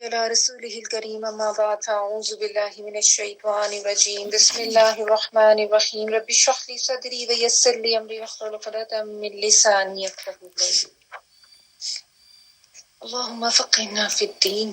على رسوله الكريم أما بعد أعوذ بالله من الشيطان الرجيم بسم الله الرحمن الرحيم رب اشرح لي صدري ويسر لي أمري واحلل عقدة من لساني يفقهوا قولي اللهم فقهنا في الدين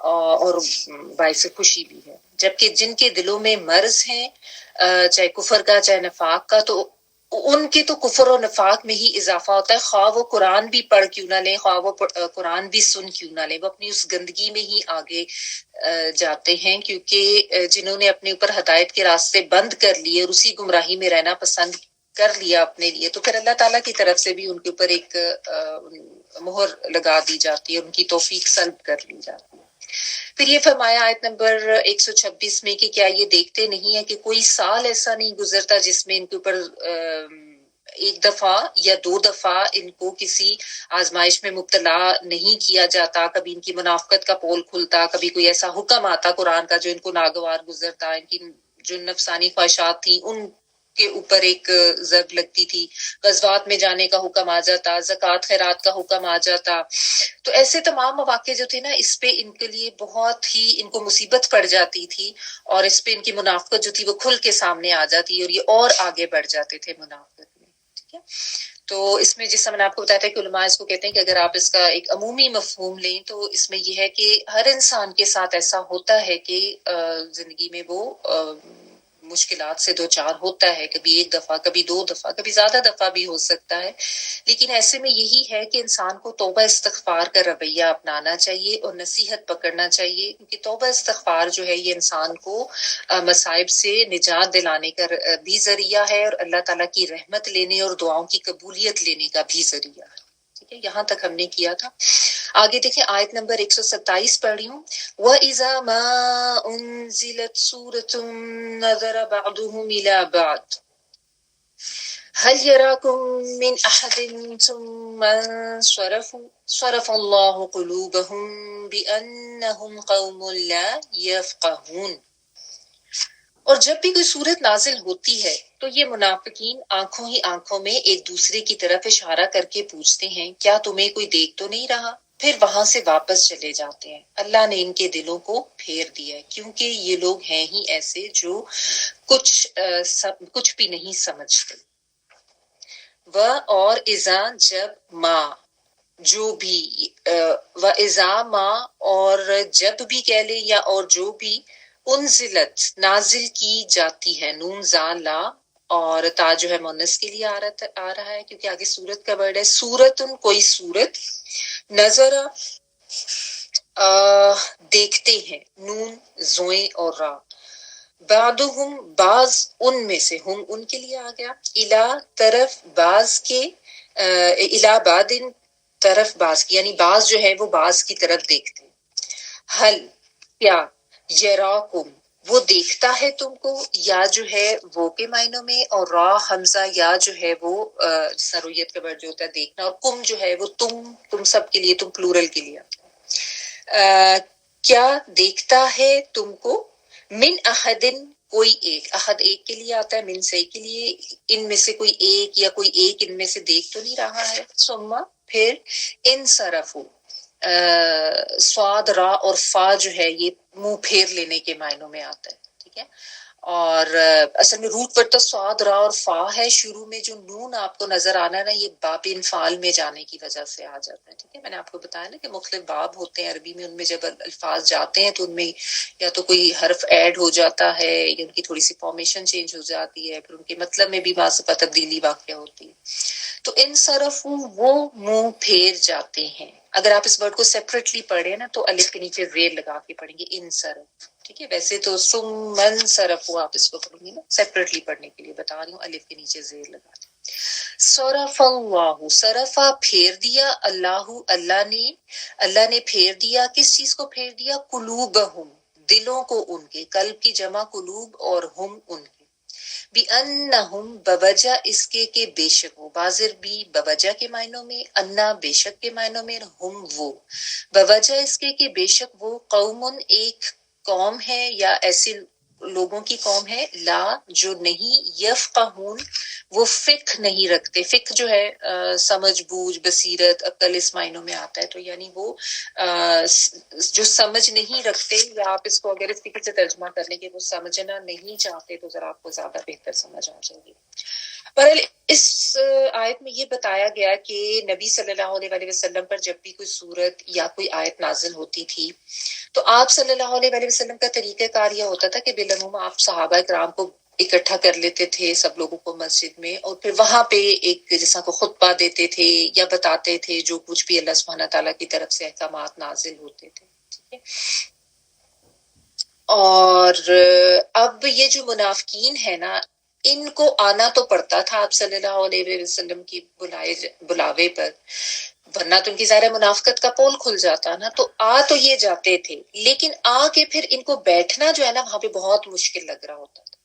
اور باعث خوشی بھی ہے. جبکہ جن کے دلوں میں مرض ہیں چاہے کفر کا چاہے نفاق کا، تو ان کے تو کفر و نفاق میں ہی اضافہ ہوتا ہے، خواہ وہ قرآن بھی پڑھ کیوں نہ لیں، خواہ وہ قرآن بھی سن کیوں نہ لیں، وہ اپنی اس گندگی میں ہی آگے جاتے ہیں. کیونکہ جنہوں نے اپنے اوپر ہدایت کے راستے بند کر لیے اور اسی گمراہی میں رہنا پسند کر لیا اپنے لیے، تو پھر اللہ تعالیٰ کی طرف سے بھی ان کے اوپر ایک مہر لگا دی جاتی ہے، ان کی توفیق سلب کر لی جاتی ہے. پھر یہ فرمایا آیت نمبر 126 میں کہ کیا یہ دیکھتے نہیں ہیں کہ کوئی سال ایسا نہیں گزرتا جس میں ان کے اوپر ایک دفعہ یا 2 دفعہ ان کو کسی آزمائش میں مبتلا نہیں کیا جاتا، کبھی ان کی منافقت کا پول کھلتا، کبھی کوئی ایسا حکم آتا قرآن کا جو ان کو ناگوار گزرتا، ان کی جو نفسانی خواہشات تھیں ان کے اوپر ایک ضرب لگتی تھی، غزوات میں جانے کا حکم آ جاتا، زکوٰۃ خیرات کا حکم آ جاتا. تو ایسے تمام مواقع جو تھے نا، اس پہ ان کے لیے بہت ہی ان کو مصیبت پڑ جاتی تھی، اور اس پہ ان کی منافقت جو تھی وہ کھل کے سامنے آ جاتی، اور یہ اور آگے بڑھ جاتے تھے منافقت میں. ٹھیک ہے. تو اس میں جس طرح میں نے آپ کو بتایا تھا کہ علماء اس کو کہتے ہیں کہ اگر آپ اس کا ایک عمومی مفہوم لیں تو اس میں یہ ہے کہ ہر انسان کے ساتھ ایسا ہوتا ہے کہ زندگی میں وہ مشکلات سے دوچار ہوتا ہے، کبھی 1 دفعہ، کبھی 2 دفعہ، کبھی زیادہ دفعہ بھی ہو سکتا ہے. لیکن ایسے میں یہی ہے کہ انسان کو توبہ استغفار کا رویہ اپنانا چاہیے اور نصیحت پکڑنا چاہیے، کیونکہ توبہ استغفار جو ہے یہ انسان کو مصائب سے نجات دلانے کا بھی ذریعہ ہے، اور اللہ تعالیٰ کی رحمت لینے اور دعاؤں کی قبولیت لینے کا بھی ذریعہ ہے. ٹھیک ہے، یہاں تک ہم نے کیا تھا. آگے دیکھیں آیت نمبر 127 پڑھ رہی ہوں. وَإِذَا مَا أُنزِلَتْ سُورَةٌ نَظَرَ بَعْضُهُمْ إِلَى بَعْضٍ هل يراكم من أحد ثم صرف الله قلوبهم بأنهم قوم لا يفقهون. اور جب بھی کوئی صورت نازل ہوتی ہے تو یہ منافقین آنکھوں ہی آنکھوں میں ایک دوسرے کی طرف اشارہ کر کے پوچھتے ہیں کیا تمہیں کوئی دیکھ تو نہیں رہا، پھر وہاں سے واپس چلے جاتے ہیں. اللہ نے ان کے دلوں کو پھیر دیا ہے، کیونکہ یہ لوگ ہیں ہی ایسے جو کچھ بھی نہیں سمجھتے. اور اذا جب ما جو بھی اذا ما اور جب بھی کہہ لیں یا اور جو بھی انزلت نازل کی جاتی ہے، نون زا لا اور تا جو ہے مونس کے لیے آ رہا ہے کیونکہ آگے سورت کا ورڈ ہے. سورتن کوئی سورت، نظر دیکھتے ہیں، نون زوئیں اور را، بعضهم بعض ان میں سے، ہم ان کے لیے آ گیا، الا طرف بعض کے، الا بعدن طرف بعض کی، یعنی بعض جو ہے وہ بعض کی طرف دیکھتے. حل کیا، یراکم وہ دیکھتا ہے تم کو، یا جو ہے وہ کے معنوں میں، اور را حمزہ یا جو ہے وہ سرویت کا ورڈ جو ہوتا ہے دیکھنا، اور کم جو ہے وہ تم سب کے لیے، تم پلورل کے لیے. کیا دیکھتا ہے تم کو، من احدن کوئی ایک، احد ایک کے لیے آتا ہے، من سے کے لیے، ان میں سے کوئی ایک یا کوئی ایک ان میں سے دیکھ تو نہیں رہا ہے. ثم پھر انصرفوا، صاد را اور فا جو ہے یہ منہ پھیر لینے کے معنوں میں آتا ہے. ٹھیک ہے. اور اصل میں روٹ پر تو صاد را اور فا ہے، شروع میں جو نون آپ کو نظر آنا ہے نا یہ باب انفعال میں جانے کی وجہ سے آ جاتا ہے. ٹھیک ہے، میں نے آپ کو بتایا نا کہ مختلف باب ہوتے ہیں عربی میں، ان میں جب الفاظ جاتے ہیں تو ان میں یا تو کوئی حرف ایڈ ہو جاتا ہے یا ان کی تھوڑی سی فارمیشن چینج ہو جاتی ہے، پھر ان کے مطلب میں بھی بعض تبدیلی واقع ہوتی ہے. تو ان صرف وہ منہ پھیر جاتے ہیں. اگر آپ اس ورڈ کو سیپریٹلی پڑھیں نا تو الف کے نیچے زیر لگا کے پڑھیں گے، ان صرف. ٹھیک ہے، ویسے تو سمن صرف ہو آپ اس کو پڑھیں گے نا، سیپریٹلی پڑھنے کے لیے بتا رہی ہوں، الف کے نیچے زیر لگا دیں. صرف اللہ، صرفا پھیر دیا، اللہ نے پھیر دیا. کس چیز کو پھیر دیا؟ قلوبہم دلوں کو ان کے، قلب کی جمع قلوب اور ہم ان کے، بِأَنَّهُمْ بوجہ اس کے کہ بے شک وہ، بازر بھی بوجہ کے معنوں میں، انا بے شک کے معنوں میں، ہم وہ بوجہ اس کے کہ بے شک وہ، قوم ایک قوم ہے یا ایسے لوگوں کی قوم ہے، لا جو نہیں، یفقہون وہ فقہ نہیں رکھتے. فقہ جو ہے سمجھ بوجھ بصیرت عقل اس معنوں میں آتا ہے، تو یعنی وہ جو سمجھ نہیں رکھتے، یا آپ اس کو اگر اس طریقے سے ترجمہ کر لیں کہ وہ سمجھنا نہیں چاہتے تو ذرا آپ کو زیادہ بہتر سمجھ آ جائے گی. بہرحال اس آیت میں یہ بتایا گیا کہ نبی صلی اللہ علیہ وسلم پر جب بھی کوئی صورت یا کوئی آیت نازل ہوتی تھی تو آپ صلی اللہ علیہ وسلم کا طریقہ کار یہ ہوتا تھا کہ بالعموم آپ صحابہ کرام کو اکٹھا کر لیتے تھے، سب لوگوں کو مسجد میں، اور پھر وہاں پہ ایک جیسا کو خطبہ دیتے تھے یا بتاتے تھے جو کچھ بھی اللہ سبحانہ تعالیٰ کی طرف سے احکامات نازل ہوتے تھے. ٹھیک ہے. اور اب یہ جو منافقین ہے نا، ان کو آنا تو پڑتا تھا آپ صلی اللہ علیہ وسلم کی بلاوے پر، ورنہ تو ان کی ظاہر منافقت کا پول کھل جاتا نا. تو تو یہ جاتے تھے، لیکن کے پھر ان کو بیٹھنا جو ہے نا وہاں پہ بہت مشکل لگ رہا ہوتا تھا،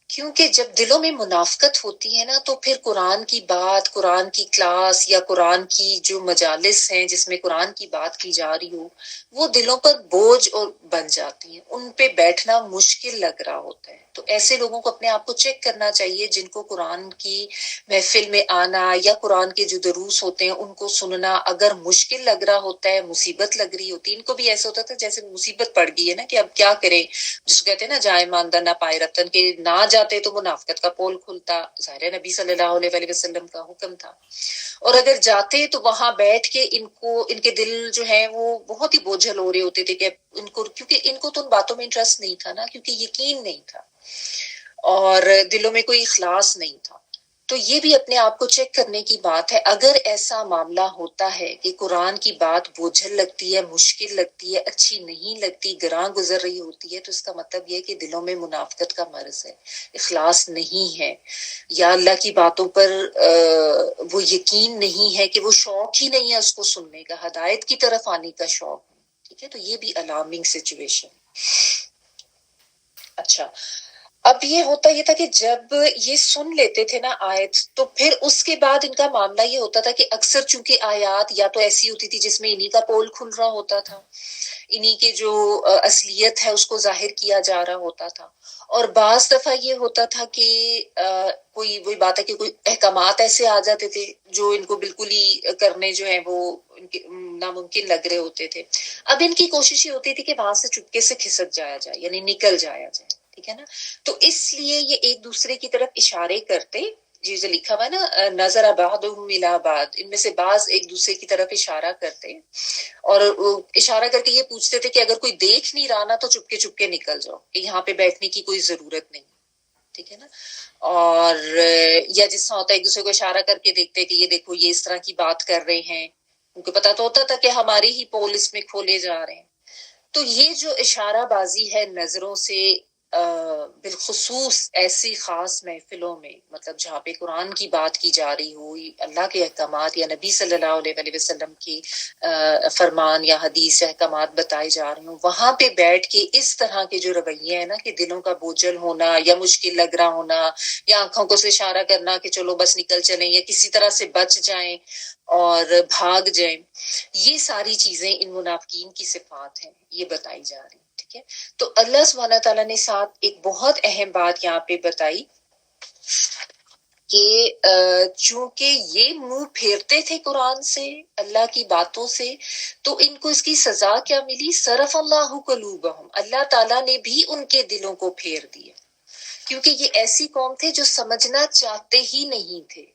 کیونکہ جب دلوں میں منافقت ہوتی ہے نا تو پھر قرآن کی بات، قرآن کی کلاس یا قرآن کی جو مجالس ہیں جس میں قرآن کی بات کی جا رہی ہو، وہ دلوں پر بوجھ اور بن جاتی ہیں، ان پہ بیٹھنا مشکل لگ رہا ہوتا ہے. تو ایسے لوگوں کو اپنے آپ کو چیک کرنا چاہیے جن کو قرآن کی محفل میں آنا یا قرآن کے جو دروس ہوتے ہیں ان کو سننا اگر مشکل لگ رہا ہوتا ہے، مصیبت لگ رہی ہوتی ہے. ان کو بھی ایسا ہوتا تھا جیسے مصیبت پڑ گئی ہے نا کہ اب کیا کریں، جس کو کہتے ہیں نا جائے ماندہ نہ پائے رتن، کے نہ جاتے تو منافقت کا پول کھلتا. ظاہر نبی صلی اللہ علیہ وسلم کا حکم تھا، اور اگر جاتے تو وہاں بیٹھ کے ان کے دل جو ہیں وہ بہت ہی بوجھل ہو رہے ہوتے تھے کہ کیونکہ ان کو تو ان باتوں میں انٹرسٹ نہیں تھا نا، کیونکہ یقین نہیں تھا اور دلوں میں کوئی اخلاص نہیں تھا. تو یہ بھی اپنے آپ کو چیک کرنے کی بات ہے. اگر ایسا معاملہ ہوتا ہے کہ قرآن کی بات بوجھل لگتی ہے، مشکل لگتی ہے، اچھی نہیں لگتی، گراں گزر رہی ہوتی ہے، تو اس کا مطلب یہ ہے کہ دلوں میں منافقت کا مرض ہے، اخلاص نہیں ہے، یا اللہ کی باتوں پر وہ یقین نہیں ہے، کہ وہ شوق ہی نہیں ہے اس کو سننے کا، ہدایت کی طرف آنے کا شوق. ٹھیک ہے. تو یہ بھی الارمنگ سچویشن. اچھا، اب یہ ہوتا یہ تھا کہ جب یہ سن لیتے تھے نا آیت، تو پھر اس کے بعد ان کا معاملہ یہ ہوتا تھا کہ اکثر چونکہ آیات یا تو ایسی ہوتی تھی جس میں انہی کا پول کھل رہا ہوتا تھا، انہی کے جو اصلیت ہے اس کو ظاہر کیا جا رہا ہوتا تھا، اور بعض دفعہ یہ ہوتا تھا کہ کوئی وہی بات ہے کہ کوئی احکامات ایسے آ جاتے تھے جو ان کو بالکل ہی کرنے جو ہیں وہ ان کے ناممکن لگ رہے ہوتے تھے. اب ان کی کوشش یہ ہوتی تھی کہ وہاں سے چپکے سے کھسک جایا جائے، یعنی نکل جایا جائے. ٹھیک ہے نا. تو اس لیے یہ ایک دوسرے کی طرف اشارے کرتے، جیسے لکھا ہوا ہے نا نظر بعضهم الی بعض، ان میں سے بعض ایک دوسرے کی طرف اشارہ کرتے، اور اشارہ کر کے یہ پوچھتے تھے کہ اگر کوئی دیکھ نہیں رہا نا تو چپکے چپکے نکل جاؤ، کہ یہاں پہ بیٹھنے کی کوئی ضرورت نہیں. ٹھیک ہے نا. اور یا جس طرح ہوتا ہے ایک دوسرے کو اشارہ کر کے دیکھتے کہ یہ دیکھو یہ اس طرح کی بات کر رہے ہیں، ان کو پتا تو ہوتا تھا کہ ہماری ہی پول اس میں کھولے جا رہے ہیں. تو یہ جو اشارہ بازی ہے نظروں سے، بالخصوص ایسی خاص محفلوں میں، مطلب جہاں پہ قرآن کی بات کی جا رہی ہو، اللہ کے احکامات یا نبی صلی اللہ علیہ وسلم کی فرمان یا حدیث احکامات بتائے جا رہے ہوں، وہاں پہ بیٹھ کے اس طرح کے جو رویے ہیں نا کہ دلوں کا بوجھل ہونا یا مشکل لگ رہا ہونا، یا آنکھوں کو سے اشارہ کرنا کہ چلو بس نکل چلیں یا کسی طرح سے بچ جائیں اور بھاگ جائیں، یہ ساری چیزیں ان منافقین کی صفات ہیں، یہ بتائی جا رہی ہیں. ٹھیک ہے. تو اللہ سبحانہ تعالیٰ نے ساتھ ایک بہت اہم بات یہاں پہ بتائی کہ چونکہ یہ منہ پھیرتے تھے قرآن سے، اللہ کی باتوں سے، تو ان کو اس کی سزا کیا ملی؟ صرف اللہ قلوبہم، اللہ تعالیٰ نے بھی ان کے دلوں کو پھیر دیا، کیونکہ یہ ایسی قوم تھے جو سمجھنا چاہتے ہی نہیں تھے.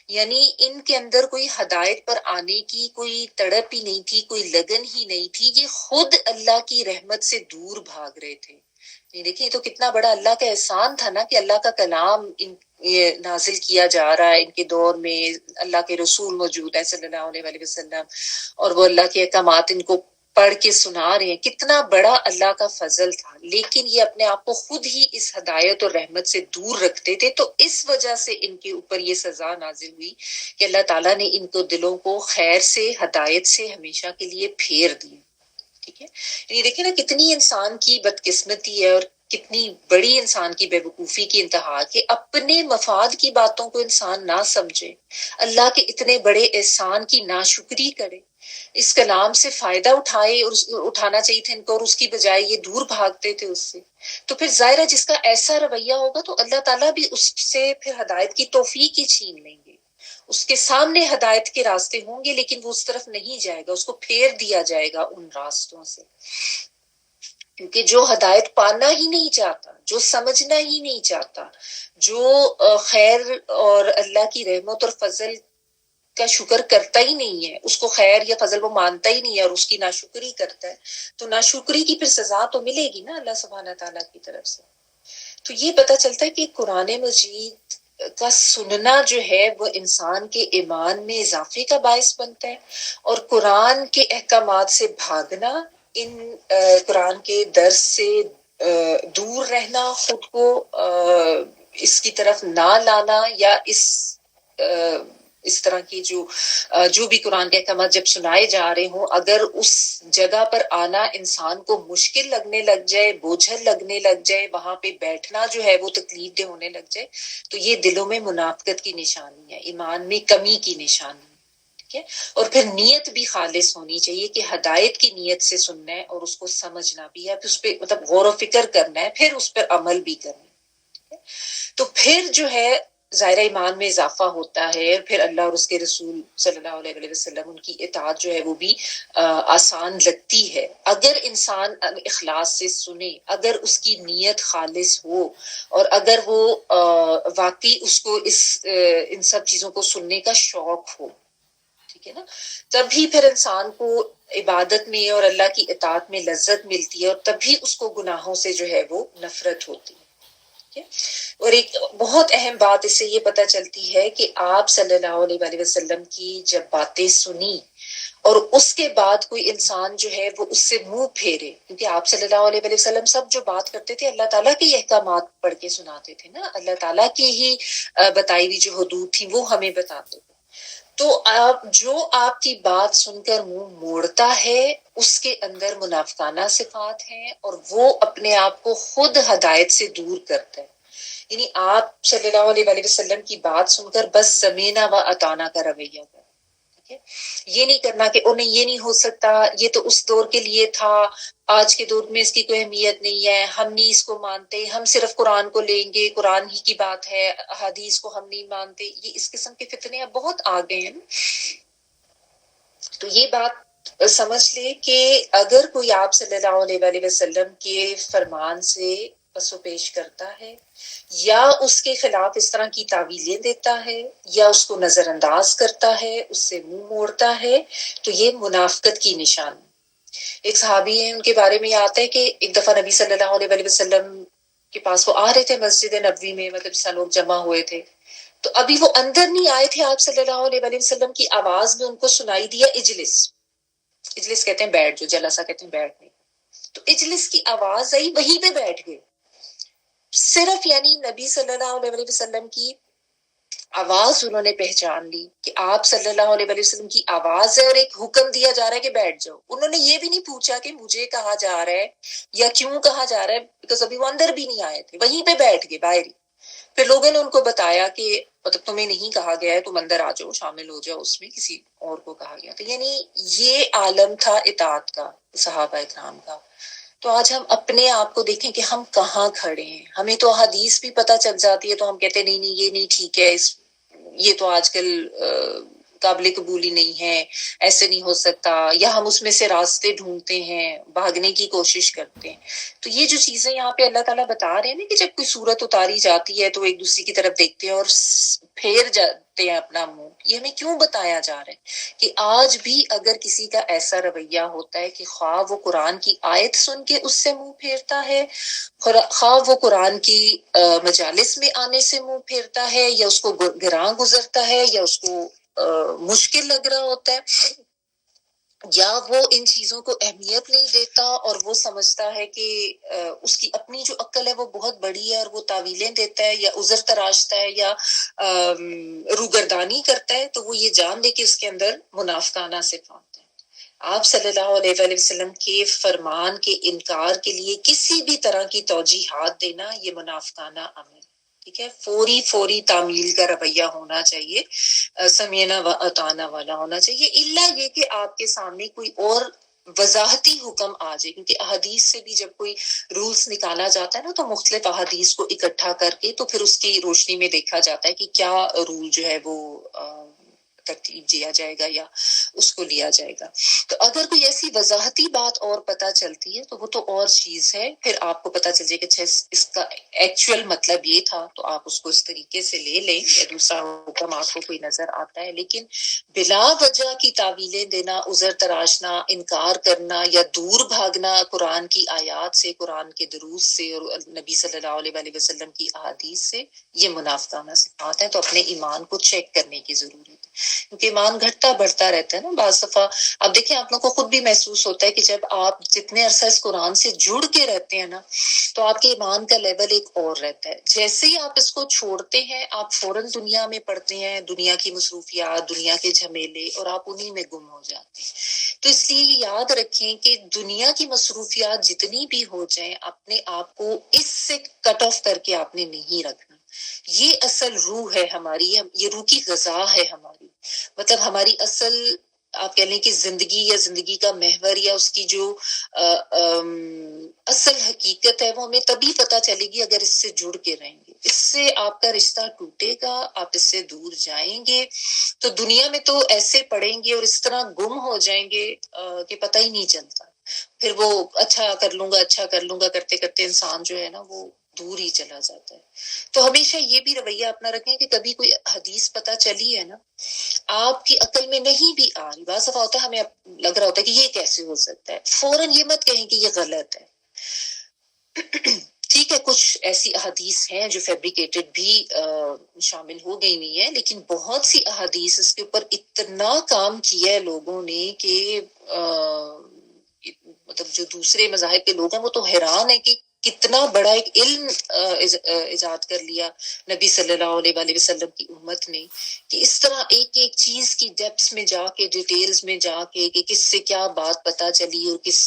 یعنی ان کے اندر کوئی ہدایت پر آنے کی کوئی تڑپ ہی نہیں تھی، کوئی لگن ہی نہیں تھی، یہ خود اللہ کی رحمت سے دور بھاگ رہے تھے. دیکھیں یہ تو کتنا بڑا اللہ کا احسان تھا نا کہ اللہ کا کلام یہ نازل کیا جا رہا ہے ان کے دور میں، اللہ کے رسول موجود ہے صلی اللہ علیہ وسلم، اور وہ اللہ کے احکامات ان کو پڑھ کے سنا رہے ہیں. کتنا بڑا اللہ کا فضل تھا، لیکن یہ اپنے آپ کو خود ہی اس ہدایت اور رحمت سے دور رکھتے تھے. تو اس وجہ سے ان کے اوپر یہ سزا نازل ہوئی کہ اللہ تعالیٰ نے ان کو دلوں کو خیر سے، ہدایت سے ہمیشہ کے لیے پھیر دیا. ٹھیک ہے. یہ دیکھیں نا کتنی انسان کی بدقسمتی ہے اور کتنی بڑی انسان کی بے وقوفی کی انتہا کہ اپنے مفاد کی باتوں کو انسان نہ سمجھے، اللہ کے اتنے بڑے احسان کی ناشکری کرے، اس کلام سے فائدہ اٹھائے اور اٹھانا چاہیے تھا ان کو، اور اس کی بجائے یہ دور بھاگتے تھے اس سے. تو پھر ظاہر ہے جس کا ایسا رویہ ہوگا تو اللہ تعالیٰ بھی اس سے پھر ہدایت کی توفیق ہی چھین لیں گے. اس کے سامنے ہدایت کے راستے ہوں گے لیکن وہ اس طرف نہیں جائے گا، اس کو پھیر دیا جائے گا ان راستوں سے. کیونکہ جو ہدایت پانا ہی نہیں چاہتا، جو سمجھنا ہی نہیں چاہتا، جو خیر اور اللہ کی رحمت اور فضل کا شکر کرتا ہی نہیں ہے، اس کو خیر یا فضل وہ مانتا ہی نہیں ہے اور اس کی ناشکری کرتا ہے، تو ناشکری کی پھر سزا تو ملے گی نا اللہ سبحانہ تعالیٰ کی طرف سے۔ تو یہ پتہ چلتا ہے کہ قرآن مجید کا سننا جو ہے وہ انسان کے ایمان میں اضافے کا باعث بنتا ہے، اور قرآن کے احکامات سے بھاگنا، ان قرآن کے درس سے دور رہنا، خود کو اس کی طرف نہ لانا، یا اس طرح کی جو بھی قرآن کے احکامات جب سنائے جا رہے ہوں، اگر اس جگہ پر آنا انسان کو مشکل لگنے لگ جائے، بوجھل لگنے لگ جائے، وہاں پہ بیٹھنا جو ہے وہ تکلیف دہ ہونے لگ جائے، تو یہ دلوں میں منافقت کی نشانی ہے، ایمان میں کمی کی نشانی ہے۔ اور پھر نیت بھی خالص ہونی چاہیے کہ ہدایت کی نیت سے سننا ہے اور اس کو سمجھنا بھی ہے، پھر اس پہ مطلب غور و فکر کرنا ہے، پھر اس پر عمل بھی کرنا ہے۔ تو پھر جو ہے ظاہر ایمان میں اضافہ ہوتا ہے، پھر اللہ اور اس کے رسول صلی اللہ علیہ وسلم ان کی اطاعت جو ہے وہ بھی آسان لگتی ہے، اگر انسان اخلاص سے سنے، اگر اس کی نیت خالص ہو، اور اگر وہ واقعی اس کو ان سب چیزوں کو سننے کا شوق ہو، ٹھیک ہے نا، تبھی پھر انسان کو عبادت میں اور اللہ کی اطاعت میں لذت ملتی ہے، اور تبھی اس کو گناہوں سے جو ہے وہ نفرت ہوتی ہے۔ اور ایک بہت اہم بات اس سے یہ پتہ چلتی ہے کہ آپ صلی اللہ علیہ وسلم کی جب باتیں سنی اور اس کے بعد کوئی انسان جو ہے وہ اس سے منہ پھیرے، کیونکہ آپ صلی اللہ علیہ وسلم سب جو بات کرتے تھے اللہ تعالیٰ کے احکامات پڑھ کے سناتے تھے نا، اللہ تعالیٰ کی ہی بتائی ہوئی جو حدود تھی وہ ہمیں بتاتے تھے، تو آپ کی بات سن کر منہ موڑتا ہے اس کے اندر منافقانہ صفات ہیں، اور وہ اپنے آپ کو خود ہدایت سے دور کرتا ہے۔ یعنی آپ صلی اللہ علیہ وسلم کی بات سن کر بس سمینا و اطانا کا رویہ کرنا، ٹھیک ہے، یہ نہیں کرنا کہ انہیں یہ نہیں ہو سکتا، یہ تو اس دور کے لیے تھا، آج کے دور میں اس کی کوئی اہمیت نہیں ہے، ہم نہیں اس کو مانتے، ہم صرف قرآن کو لیں گے، قرآن ہی کی بات ہے، حدیث کو ہم نہیں مانتے، یہ اس قسم کے فتنے اب بہت آ گئے ہیں۔ تو یہ بات سمجھ لے کہ اگر کوئی آپ صلی اللہ علیہ وسلم کے فرمان سے پس و پیش کرتا ہے، یا اس کے خلاف اس طرح کی تعویلیں دیتا ہے، یا اس کو نظر انداز کرتا ہے، اس سے منہ موڑتا ہے، تو یہ منافقت کی نشانی۔ ایک صحابی ہیں، ان کے بارے میں یہ آتا ہے کہ ایک دفعہ نبی صلی اللہ علیہ وسلم کے پاس وہ آ رہے تھے مسجد نبوی میں، مطلب جس لوگ جمع ہوئے تھے، تو ابھی وہ اندر نہیں آئے تھے، آپ صلی اللہ علیہ وسلم کی آواز میں ان کو سنائی دیا اجلس، اجلس کہتے ہیں بیٹھ، جو جلسہ کہتے ہیں بیٹھنے، تو اجلس کی آواز آئی، وہیں پہ بیٹھ گئے صرف، یعنی نبی صلی اللہ علیہ وسلم کی آواز انہوں نے پہچان لی کہ آپ صلی اللہ علیہ وسلم کی آواز ہے اور ایک حکم دیا جا رہا ہے کہ بیٹھ جاؤ۔ انہوں نے یہ بھی نہیں پوچھا کہ مجھے کہا جا رہا ہے یا کیوں کہا جا رہا ہے، بیکاز ابھی وہ اندر بھی نہیں آئے تھے، وہیں پہ بیٹھ گئے باہر ہی۔ پھر لوگوں نے ان کو بتایا کہ مطلب تمہیں نہیں کہا گیا ہے، تم اندر آ جاؤ، شامل ہو جاؤ، اس میں کسی اور کو کہا گیا۔ تو یعنی یہ عالم تھا اطاعت کا صحابہ اکرام کا۔ تو آج ہم اپنے آپ کو دیکھیں کہ ہم کہاں کھڑے ہیں، ہمیں تو حدیث بھی پتہ چل جاتی ہے تو ہم کہتے ہیں نہیں نہیں یہ نہیں ٹھیک ہے، یہ تو آج کل قابل قبول ہی نہیں ہے، ایسے نہیں ہو سکتا، یا ہم اس میں سے راستے ڈھونڈتے ہیں، بھاگنے کی کوشش کرتے ہیں۔ تو یہ جو چیزیں یہاں پہ اللہ تعالیٰ بتا رہے ہیں نا کہ جب کوئی صورت اتاری جاتی ہے تو ایک دوسرے کی طرف دیکھتے ہیں اور پھیر جاتے ہیں اپنا منہ، یہ ہمیں کیوں بتایا جا رہا ہے کہ آج بھی اگر کسی کا ایسا رویہ ہوتا ہے کہ خواہ وہ قرآن کی آیت سن کے اس سے منہ پھیرتا ہے، خواہ وہ قرآن کی مجالس میں آنے سے منہ پھیرتا ہے، یا اس کو گراں گزرتا ہے، یا اس کو مشکل لگ رہا ہوتا ہے، یا وہ ان چیزوں کو اہمیت نہیں دیتا اور وہ سمجھتا ہے کہ اس کی اپنی جو عقل ہے وہ بہت بڑی ہے اور وہ تعویلیں دیتا ہے یا عذر تراشتا ہے یا روگردانی کرتا ہے، تو وہ یہ جان لے کہ اس کے اندر منافقانہ صفات ہے۔ آپ صلی اللہ علیہ وسلم کے فرمان کے انکار کے لیے کسی بھی طرح کی توجیحات دینا یہ منافقانہ عمل، ٹھیک ہے، فوری تعمیل کا رویہ ہونا چاہیے، سمینا و اطانا والا ہونا چاہیے، الا یہ کہ آپ کے سامنے کوئی اور وضاحتی حکم آ جائے، کیونکہ احادیث سے بھی جب کوئی رولز نکالا جاتا ہے نا تو مختلف احادیث کو اکٹھا کر کے تو پھر اس کی روشنی میں دیکھا جاتا ہے کہ کیا رول جو ہے وہ ترتیب دیا جائے گا یا اس کو لیا جائے گا. تو اگر کوئی ایسی وضاحتی بات اور پتہ چلتی ہے تو وہ تو اور چیز ہے، پھر آپ کو پتہ چل جائے کہ اچھا اس کا ایکچوئل مطلب یہ تھا، تو آپ اس کو اس طریقے سے لے لیں یا دوسرا حکم آپ کو کوئی نظر آتا ہے. لیکن بلا وجہ کی تعویلیں دینا، عذر تراشنا، انکار کرنا یا دور بھاگنا قرآن کی آیات سے، قرآن کے دروس سے اور نبی صلی اللہ علیہ وآلہ وسلم کی احادیث سے، یہ منافقانہ صفات ہیں. تو اپنے ایمان کو چیک کرنے کی ضرورت ہے، کیونکہ ایمان گھٹتا بڑھتا رہتا ہے نا. بعض دفعہ اب دیکھیں آپ لوگوں کو خود بھی محسوس ہوتا ہے کہ جب آپ جتنے عرصہ اس قرآن سے جڑ کے رہتے ہیں نا، تو آپ کے ایمان کا لیول ایک اور رہتا ہے. جیسے ہی آپ اس کو چھوڑتے ہیں، آپ فوراً دنیا میں پڑتے ہیں، دنیا کی مصروفیات، دنیا کے جھمیلے، اور آپ انہی میں گم ہو جاتے ہیں. تو اس لیے یاد رکھیں کہ دنیا کی مصروفیات جتنی بھی ہو جائیں، اپنے آپ کو اس سے کٹ آف کر کے آپ نے نہیں رکھنا. یہ اصل روح ہے ہماری، یہ روح کی غذا ہے ہماری. مطلب ہماری اصل آپ کہہ لیں کہ زندگی یا زندگی کا محور یا اس کی جو اصل حقیقت ہے، وہ ہمیں تبھی پتہ چلے گی اگر اس سے جڑ کے رہیں گے. اس سے آپ کا رشتہ ٹوٹے گا، آپ اس سے دور جائیں گے تو دنیا میں تو ایسے پڑیں گے اور اس طرح گم ہو جائیں گے کہ پتہ ہی نہیں چلتا. پھر وہ اچھا کر لوں گا کرتے کرتے انسان جو ہے نا وہ دور ہی چلا جاتا ہے. تو ہمیشہ یہ بھی رویہ اپنا رکھیں کہ کبھی کوئی حدیث پتہ چلی ہے نا، آپ کی عقل میں نہیں بھی آ رہی، بعض دفعہ ہوتا ہے ہمیں لگ رہا ہوتا ہے کہ یہ کیسے ہو سکتا ہے، فوراً یہ مت کہیں کہ یہ غلط ہے. ٹھیک ہے، کچھ ایسی احادیث ہیں جو فیبریکیٹڈ بھی شامل ہو گئی ہوئی ہیں، لیکن بہت سی احادیث اس کے اوپر اتنا کام کیا ہے لوگوں نے کہ مطلب جو دوسرے مذاہب کے لوگ ہیں وہ تو حیران ہے کہ کتنا بڑا ایک علم ایجاد کر لیا نبی صلی اللہ علیہ وآلہ وسلم کی امت نے، کہ اس طرح ایک ایک چیز کی ڈیپس میں جا کے، ڈیٹیلز میں جا کے، کہ کس سے کیا بات پتہ چلی اور کس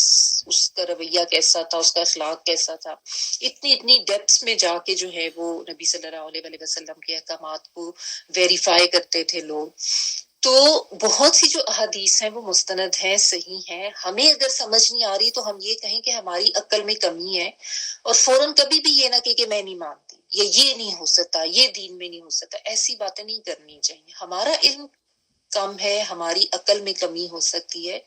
اس کا رویہ کیسا تھا، اس کا اخلاق کیسا تھا. اتنی ڈیپس میں جا کے جو ہے وہ نبی صلی اللہ علیہ وآلہ وسلم کے احکامات کو ویریفائی کرتے تھے لوگ. تو بہت سی جو احادیث ہیں وہ مستند ہیں، صحیح ہیں. ہمیں اگر سمجھ نہیں آ رہی تو ہم یہ کہیں کہ ہماری عقل میں کمی ہے، اور فوراً کبھی بھی یہ نہ کہ میں نہیں مانتی، یہ نہیں ہو سکتا، یہ دین میں نہیں ہو سکتا. ایسی باتیں نہیں کرنی چاہیے. ہمارا علم کم ہے، ہماری عقل میں کمی ہو سکتی ہے،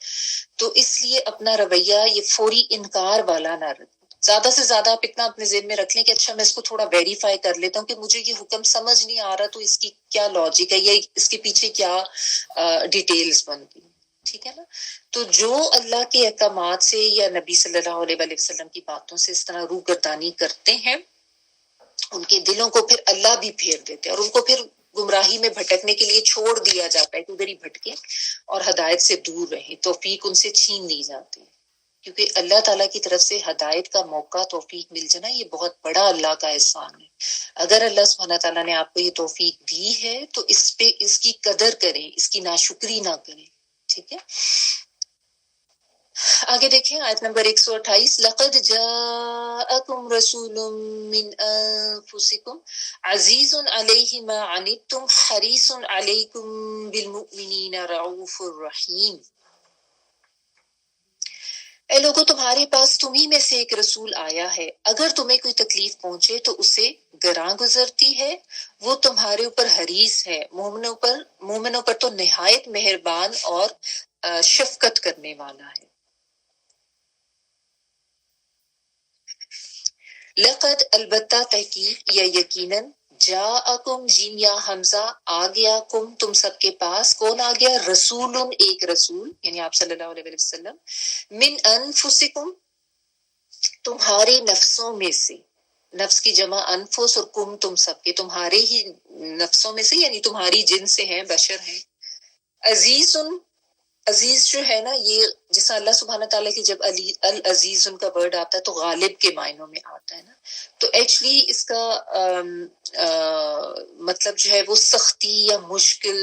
تو اس لیے اپنا رویہ یہ فوری انکار والا نہ رکھیں. زیادہ سے زیادہ آپ اتنا اپنے ذہن میں رکھ لیں کہ اچھا میں اس کو تھوڑا ویریفائی کر لیتا ہوں کہ مجھے یہ حکم سمجھ نہیں آ رہا تو اس کی کیا لاجک ہے، یا اس کے پیچھے کیا ڈیٹیلز بنتی. ٹھیک ہے نا. تو جو اللہ کے احکامات سے یا نبی صلی اللہ علیہ وآلہ وسلم کی باتوں سے اس طرح روگردانی کرتے ہیں، ان کے دلوں کو پھر اللہ بھی پھیر دیتے ہیں، اور ان کو پھر گمراہی میں بھٹکنے کے لیے چھوڑ دیا جاتا ہے کہ ادھر ہی بھٹکے اور ہدایت سے دور رہیں. توفیق ان سے چھین لی جاتی ہے، کیونکہ اللہ تعالیٰ کی طرف سے ہدایت کا موقع، توفیق مل جانا، یہ بہت بڑا اللہ کا احسان ہے. اگر اللہ سبحانہ تعالیٰ نے آپ کو یہ توفیق دی ہے تو اس پہ اس کی قدر کریں، اس کی ناشکری نہ کریں. ٹھیک ہے. آگے دیکھیں آیت نمبر 128. لقد جاءکم رسول من انفسکم عزیز علیہ ما عنتم حریص علیکم بالمؤمنین رؤوف الرحیم. اے لوگو، تمہارے پاس تمہیں میں سے ایک رسول آیا ہے، اگر تمہیں کوئی تکلیف پہنچے تو اسے گراں گزرتی ہے، وہ تمہارے اوپر حریص ہے، مومنوں پر تو نہایت مہربان اور شفقت کرنے والا ہے. لقد البتہ تحقیق یا یقیناً جاءکم جیم یا حمزہ آ گیا، کم تم سب کے پاس. کون آ گیا؟ رسول، ایک رسول، یعنی آپ صلی اللہ علیہ وسلم. من انفسکم، تمہارے نفسوں میں سے. نفس کی جمع انفس، اور کم تم سب کے، تمہارے ہی نفسوں میں سے، یعنی تمہاری جن سے ہیں، بشر ہیں. عزیز، عزیز جو ہے نا، یہ جیسا اللہ سبحانہ تعالیٰ کی جب العزیز ان کا ورڈ آتا ہے تو غالب کے معنوں میں آتا ہے نا. تو ایکچولی اس کا مطلب جو ہے وہ سختی یا مشکل،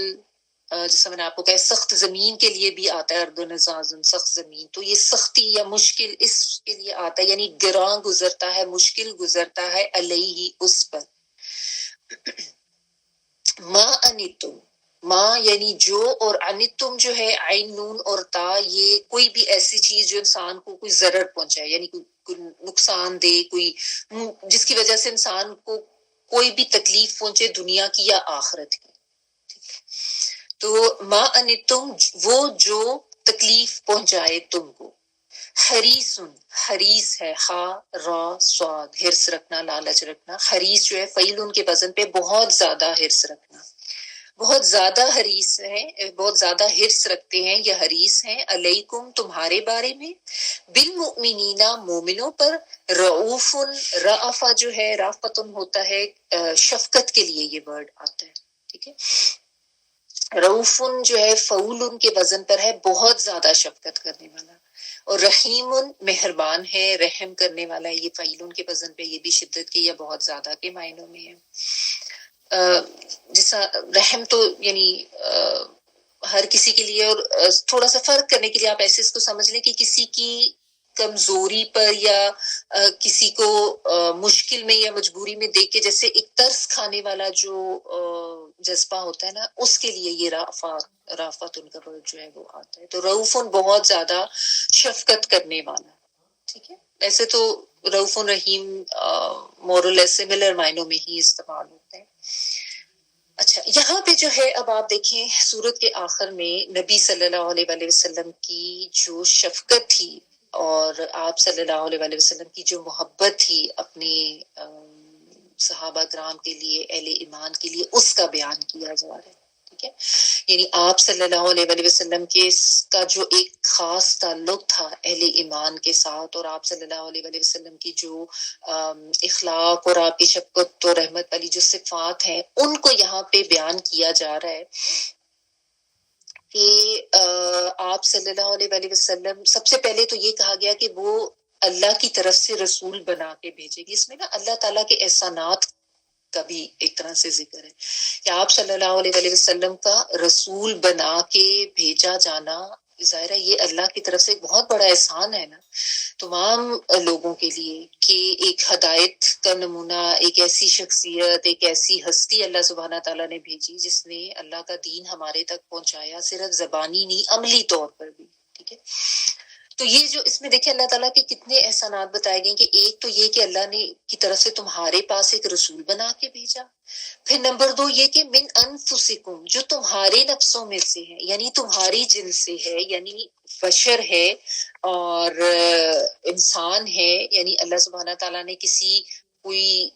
جیسا میں نے آپ کو کہا سخت زمین کے لیے بھی آتا ہے، ارض نزازن، سخت زمین. تو یہ سختی یا مشکل اس کے لیے آتا ہے، یعنی گراں گزرتا ہے، مشکل گزرتا ہے، علیہ، اس پر. ما انتم، ماں یعنی جو، اور انتم جو ہے عین نون اور تا، یہ کوئی بھی ایسی چیز جو انسان کو کوئی ضرر پہنچائے، یعنی کوئی نقصان دے، کوئی جس کی وجہ سے انسان کو کوئی بھی تکلیف پہنچے، دنیا کی یا آخرت کی. تو ما انتم وہ جو تکلیف پہنچائے تم کو، حریصن حریص ہے، ہا را صاد حرص رکھنا، لالچ رکھنا، حریص جو ہے فعیل ان کے وزن پہ بہت زیادہ حرص رکھنا، بہت زیادہ حریص ہیں، بہت زیادہ حرص رکھتے ہیں یا حریص ہیں، علیکم تمہارے بارے میں، بالمؤمنین مومنوں پر، رعوف رافہ جو ہے رافتن ہوتا ہے شفقت کے لیے یہ ورڈ آتا ہے، ٹھیک ہے، رعوفن جو ہے فعول ان کے وزن پر ہے بہت زیادہ شفقت کرنے والا، اور رحیم مہربان ہے، رحم کرنے والا ہے، یہ فعیل ان کے وزن پہ، یہ بھی شدت کے یا بہت زیادہ کے معنوں میں ہے۔ جیسا رحم تو یعنی ہر کسی کے لیے، اور تھوڑا سا فرق کرنے کے لیے آپ ایسے اس کو سمجھ لیں کہ کسی کی کمزوری پر یا کسی کو مشکل میں یا مجبوری میں دیکھ کے جیسے ایک ترس کھانے والا جو جذبہ ہوتا ہے نا، اس کے لیے یہ رافت ان کا ورڈ جو ہے وہ آتا ہے۔ تو رعوفن بہت زیادہ شفقت کرنے والا، ٹھیک ہے۔ ایسے تو رعوف رحیم مورل سملر معنوں میں ہی استعمال ہوتے ہیں۔ اچھا، یہاں پہ جو ہے اب آپ دیکھیں سورت کے آخر میں نبی صلی اللہ علیہ وآلہ وسلم کی جو شفقت تھی اور آپ صلی اللہ علیہ وآلہ وسلم کی جو محبت تھی اپنے صحابہ کرام کے لیے، اہل ایمان کے لیے، اس کا بیان کیا جا رہا ہے، ٹھیک ہے۔ یعنی آپ صلی اللہ علیہ وآلہ وسلم کے کا جو ایک خاص تعلق تھا اہل ایمان کے ساتھ، اور آپ صلی اللہ علیہ وآلہ وسلم کی جو اخلاق اور آپ کی شفقت و رحمت والی جو صفات ہیں، ان کو یہاں پہ بیان کیا جا رہا ہے کہ آپ صلی اللہ علیہ وآلہ وسلم، سب سے پہلے تو یہ کہا گیا کہ وہ اللہ کی طرف سے رسول بنا کے بھیجے گی۔ اس میں نا اللہ تعالیٰ کے احسانات کا بھی ایک طرح سے ذکر ہے کہ آپ صلی اللہ علیہ وآلہ وسلم کا رسول بنا کے بھیجا جانا، ظاہر ہے یہ اللہ کی طرف سے ایک بہت بڑا احسان ہے نا تمام لوگوں کے لیے، کہ ایک ہدایت کا نمونہ، ایک ایسی شخصیت، ایک ایسی ہستی اللہ سبحانہ تعالیٰ نے بھیجی جس نے اللہ کا دین ہمارے تک پہنچایا، صرف زبانی نہیں عملی طور پر بھی، ٹھیک ہے۔ تو یہ جو اس میں دیکھیں اللہ تعالیٰ کے کتنے احسانات بتائے گئے کہ ایک تو یہ کہ اللہ نے کی طرف سے تمہارے پاس ایک رسول بنا کے بھیجا، پھر نمبر 2 یہ کہ من انفسکم جو تمہارے نفسوں میں سے ہے، یعنی تمہاری جن سے ہے، یعنی بشر ہے اور انسان ہے، یعنی اللہ سبحانہ تعالیٰ نے کوئی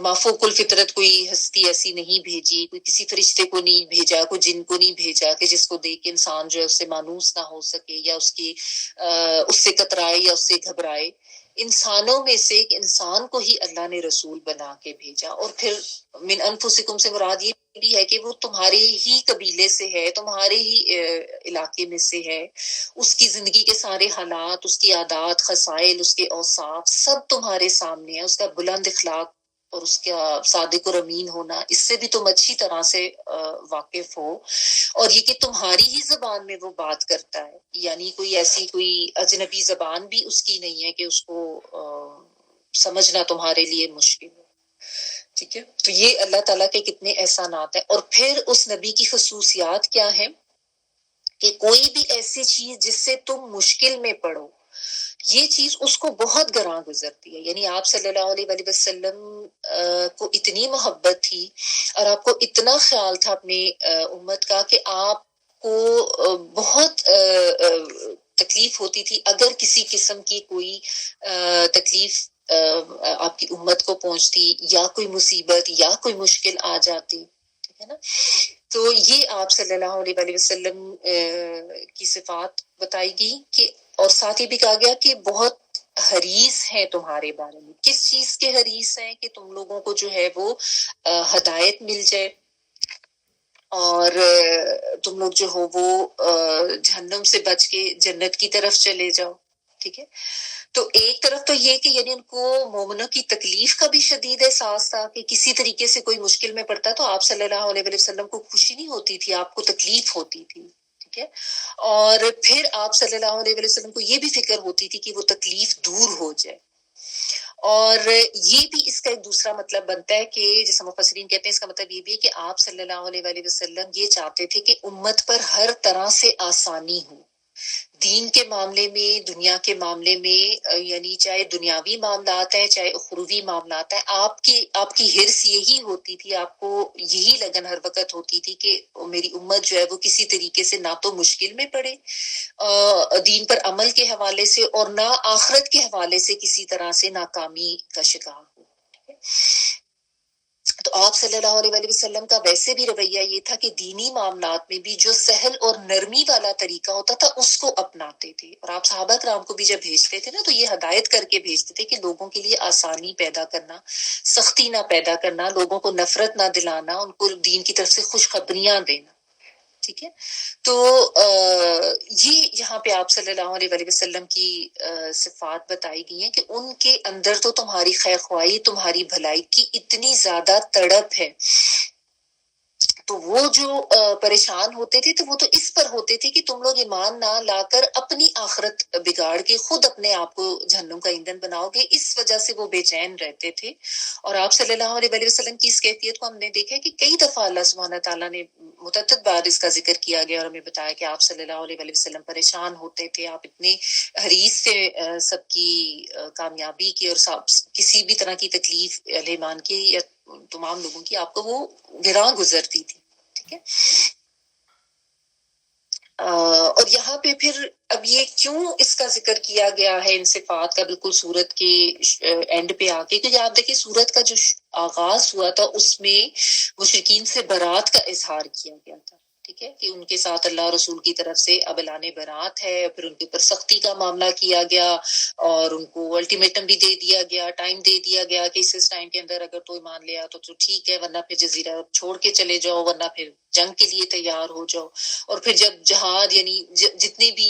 مافوق الفطرت کوئی ہستی ایسی نہیں بھیجی، کوئی کسی فرشتے کو نہیں بھیجا، کوئی جن کو نہیں بھیجا کہ جس کو دیکھ کے انسان جو ہے اس سے مانوس نہ ہو سکے یا اس سے کترائے یا اس سے گھبرائے۔ انسانوں میں سے ایک انسان کو ہی اللہ نے رسول بنا کے بھیجا، اور پھر من انفسکم سے مراد یہ بھی ہے کہ وہ تمہارے ہی قبیلے سے ہے، تمہارے ہی علاقے میں سے ہے، اس کی زندگی کے سارے حالات، اس کی عادات، خصائل، اس کے اوصاف سب تمہارے سامنے ہے، اس کا بلند اخلاق اور اس کا صادق اور امین ہونا، اس سے بھی تم اچھی طرح سے واقف ہو، اور یہ کہ تمہاری ہی زبان میں وہ بات کرتا ہے، یعنی کوئی ایسی کوئی اجنبی زبان بھی اس کی نہیں ہے کہ اس کو سمجھنا تمہارے لیے مشکل ہو، ٹھیک ہے۔ تو یہ اللہ تعالیٰ کے کتنے احسانات ہیں۔ اور پھر اس نبی کی خصوصیات کیا ہیں کہ کوئی بھی ایسی چیز جس سے تم مشکل میں پڑو، یہ چیز اس کو بہت گراں گزرتی ہے، یعنی آپ صلی اللہ علیہ وآلہ وسلم کو اتنی محبت تھی اور آپ کو اتنا خیال تھا اپنی امت کا کہ آپ کو بہت تکلیف ہوتی تھی اگر کسی قسم کی کوئی تکلیف آپ کی امت کو پہنچتی یا کوئی مصیبت یا کوئی مشکل آ جاتی، ٹھیک ہے نا۔ تو یہ آپ صلی اللہ علیہ وآلہ وسلم کی صفات بتائی گئی کہ، اور ساتھ ہی بھی کہا گیا کہ بہت حریص ہیں تمہارے بارے میں۔ کس چیز کے حریص ہیں؟ کہ تم لوگوں کو جو ہے وہ ہدایت مل جائے اور تم لوگ جو ہو وہ جہنم سے بچ کے جنت کی طرف چلے جاؤ، ٹھیک ہے۔ تو ایک طرف تو یہ کہ یعنی ان کو مومنوں کی تکلیف کا بھی شدید احساس تھا کہ کسی طریقے سے کوئی مشکل میں پڑتا تو آپ صلی اللہ علیہ وسلم کو خوشی نہیں ہوتی تھی، آپ کو تکلیف ہوتی تھی، ٹھیک ہے۔ اور پھر آپ صلی اللہ علیہ وسلم کو یہ بھی فکر ہوتی تھی کہ وہ تکلیف دور ہو جائے، اور یہ بھی اس کا ایک دوسرا مطلب بنتا ہے کہ جیسے مفسرین کہتے ہیں اس کا مطلب یہ بھی ہے کہ آپ صلی اللہ علیہ وآلہ وسلم یہ چاہتے تھے کہ امت پر ہر طرح سے آسانی ہو، دین کے معاملے میں، دنیا کے معاملے میں، یعنی چاہے دنیاوی معاملات ہیں چاہے اخروی معاملات ہیں، آپ کی حرص یہی ہوتی تھی، آپ کو یہی لگن ہر وقت ہوتی تھی کہ میری امت جو ہے وہ کسی طریقے سے نہ تو مشکل میں پڑے دین پر عمل کے حوالے سے، اور نہ آخرت کے حوالے سے کسی طرح سے ناکامی کا شکار ہو۔ تو آپ صلی اللہ علیہ وآلہ وسلم کا ویسے بھی رویہ یہ تھا کہ دینی معاملات میں بھی جو سہل اور نرمی والا طریقہ ہوتا تھا اس کو اپناتے تھے، اور آپ صحابہ کرام کو بھی جب بھیجتے تھے نا تو یہ ہدایت کر کے بھیجتے تھے کہ لوگوں کے لیے آسانی پیدا کرنا، سختی نہ پیدا کرنا، لوگوں کو نفرت نہ دلانا، ان کو دین کی طرف سے خوشخبریاں دینا۔ ٹھیک ہے، تو یہ یہاں پہ آپ صلی اللہ علیہ وآلہ وسلم کی صفات بتائی گئی ہیں کہ ان کے اندر تو تمہاری خیر خواہی، تمہاری بھلائی کی اتنی زیادہ تڑپ ہے، تو وہ جو پریشان ہوتے تھے تو وہ تو اس پر ہوتے تھے کہ تم لوگ ایمان نہ لا کر اپنی آخرت بگاڑ کے خود اپنے آپ کو جہنم کا ایندھن بناؤ گے، اس وجہ سے وہ بے چین رہتے تھے۔ اور آپ صلی اللہ علیہ وآلہ وسلم کی اس کیفیت کو ہم نے دیکھا ہے کہ کئی دفعہ اللہ سبحانہ تعالیٰ نے متعدد بار اس کا ذکر کیا گیا اور ہمیں بتایا کہ آپ صلی اللہ علیہ وآلہ وسلم پریشان ہوتے تھے، آپ اتنے حریص تھے سب کی کامیابی کی، اور کسی بھی طرح کی تکلیف ایمان کی یا تمام لوگوں کی آپ کو وہ گراں گزرتی تھی۔ ٹھیک ہے، اور یہاں پہ پھر اب یہ کیوں اس کا ذکر کیا گیا ہے ان صفات کا بالکل سورت کے اینڈ پہ آ کے، کیونکہ آپ دیکھیں سورت کا جو آغاز ہوا تھا اس میں مشرکین سے برات کا اظہار کیا گیا تھا۔ ٹھیک ہے، کہ ان کے ساتھ اللہ رسول کی طرف سے اب اعلان برات ہے، پھر ان کے اوپر سختی کا معاملہ کیا گیا اور ان کو الٹیمیٹم بھی دے دیا گیا، ٹائم دے دیا گیا کہ اس ٹائم کے اندر اگر تو ایمان لیا تو ٹھیک ہے، ورنہ پھر جزیرہ چھوڑ کے چلے جاؤ، ورنہ پھر جنگ کے لیے تیار ہو جاؤ۔ اور پھر جب جہاد یعنی جتنے بھی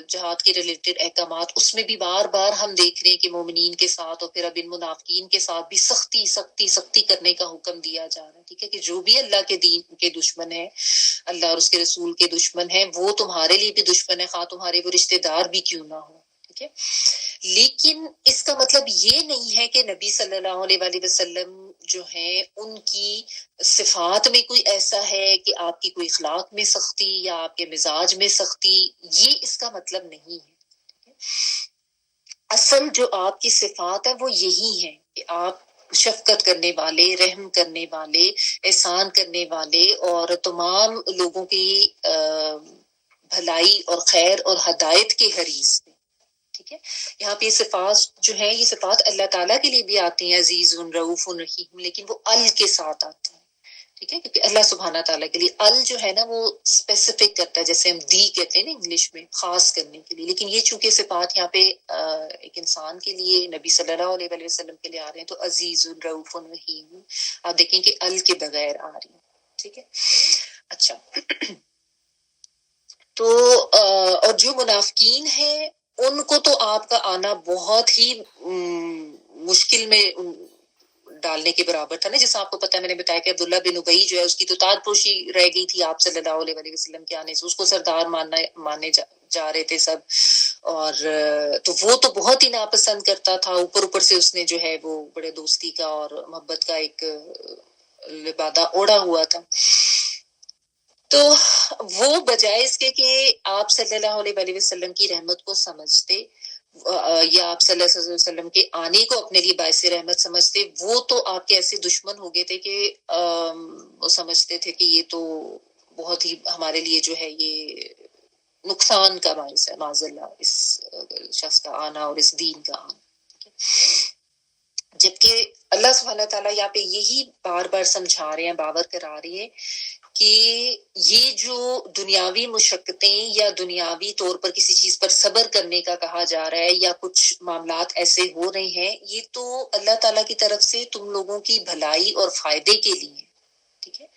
جہاد کے ریلیٹڈ احکامات اس میں بھی بار بار ہم دیکھ رہے ہیں کہ مومنین کے ساتھ اور پھر اب ان منافقین کے ساتھ بھی سختی سختی سختی کرنے کا حکم دیا جا رہا ہے۔ ٹھیک ہے، کہ جو بھی اللہ کے دین کے دشمن ہے، اللہ اور اس کے رسول کے دشمن ہیں، وہ تمہارے لیے بھی دشمن ہے، خواہ تمہارے وہ رشتہ دار بھی کیوں نہ ہو۔ ٹھیک ہے، لیکن اس کا مطلب یہ نہیں ہے کہ نبی صلی اللہ علیہ وآلہ وسلم جو ہیں ان کی صفات میں کوئی ایسا ہے کہ آپ کی کوئی اخلاق میں سختی یا آپ کے مزاج میں سختی، یہ اس کا مطلب نہیں ہے۔ اصل جو آپ کی صفات ہیں وہ یہی ہیں کہ آپ شفقت کرنے والے، رحم کرنے والے، احسان کرنے والے اور تمام لوگوں کی بھلائی اور خیر اور ہدایت کے حریص ہیں۔ ٹھیک ہے، یہاں پہ یہ صفات جو ہیں یہ صفات اللہ تعالیٰ کے لیے بھی آتی ہیں، عزیز رؤوف رحیم، لیکن وہ ال کے ساتھ آتی ہیں۔ ٹھیک ہے، کیونکہ اللہ سبحانہ تعالیٰ کے لیے ال جو ہے نا وہ اسپیسیفک کرتا ہے، جیسے ہم دی کہتے ہیں نا انگلش میں، خاص کرنے کے لیے، لیکن یہ چونکہ صفات یہاں پہ ایک انسان کے لیے، نبی صلی اللہ علیہ وآلہ وسلم کے لیے آ رہے ہیں، تو عزیز رؤوف رحیم آپ دیکھیں کہ ال کے بغیر آ رہی ہیں۔ ٹھیک ہے، اچھا، تو اور جو منافقین ہیں ان کو تو آپ کا آنا بہت ہی مشکل میں ڈالنے کے برابر تھا نا، جیسا آپ کو پتا ہے، میں نے بتایا کہ عبداللہ بن ابی جو ہے اس کی تو تاج پوشی رہ گئی تھی آپ صلی اللہ علیہ وآلہ وسلم کے آنے سے، اس کو سردار ماننے جا رہے تھے سب، اور تو وہ تو بہت ہی ناپسند کرتا تھا، اوپر سے اس نے جو ہے وہ بڑے دوستی کا اور محبت کا ایک لبادہ اوڑا ہوا تھا۔ تو وہ بجائے اس کے کہ آپ صلی اللہ علیہ وآلہ وسلم کی رحمت کو سمجھتے یا آپ صلی اللہ علیہ وسلم کے آنے کو اپنے لیے باعث رحمت سمجھتے، وہ تو آپ کے ایسے دشمن ہو گئے تھے کہ وہ سمجھتے تھے کہ یہ تو بہت ہی ہمارے لیے جو ہے یہ نقصان کا باعث ہے، معاذ اللہ، اس شخص کا آنا اور اس دین کا آنا۔ جبکہ اللہ سبحانہ تعالیٰ یہاں پہ یہی بار بار سمجھا رہے ہیں، باور کرا رہے ہیں کہ یہ جو دنیاوی مشقتیں یا دنیاوی طور پر کسی چیز پر صبر کرنے کا کہا جا رہا ہے یا کچھ معاملات ایسے ہو رہے ہیں، یہ تو اللہ تعالیٰ کی طرف سے تم لوگوں کی بھلائی اور فائدے کے لیے۔ ٹھیک ہے،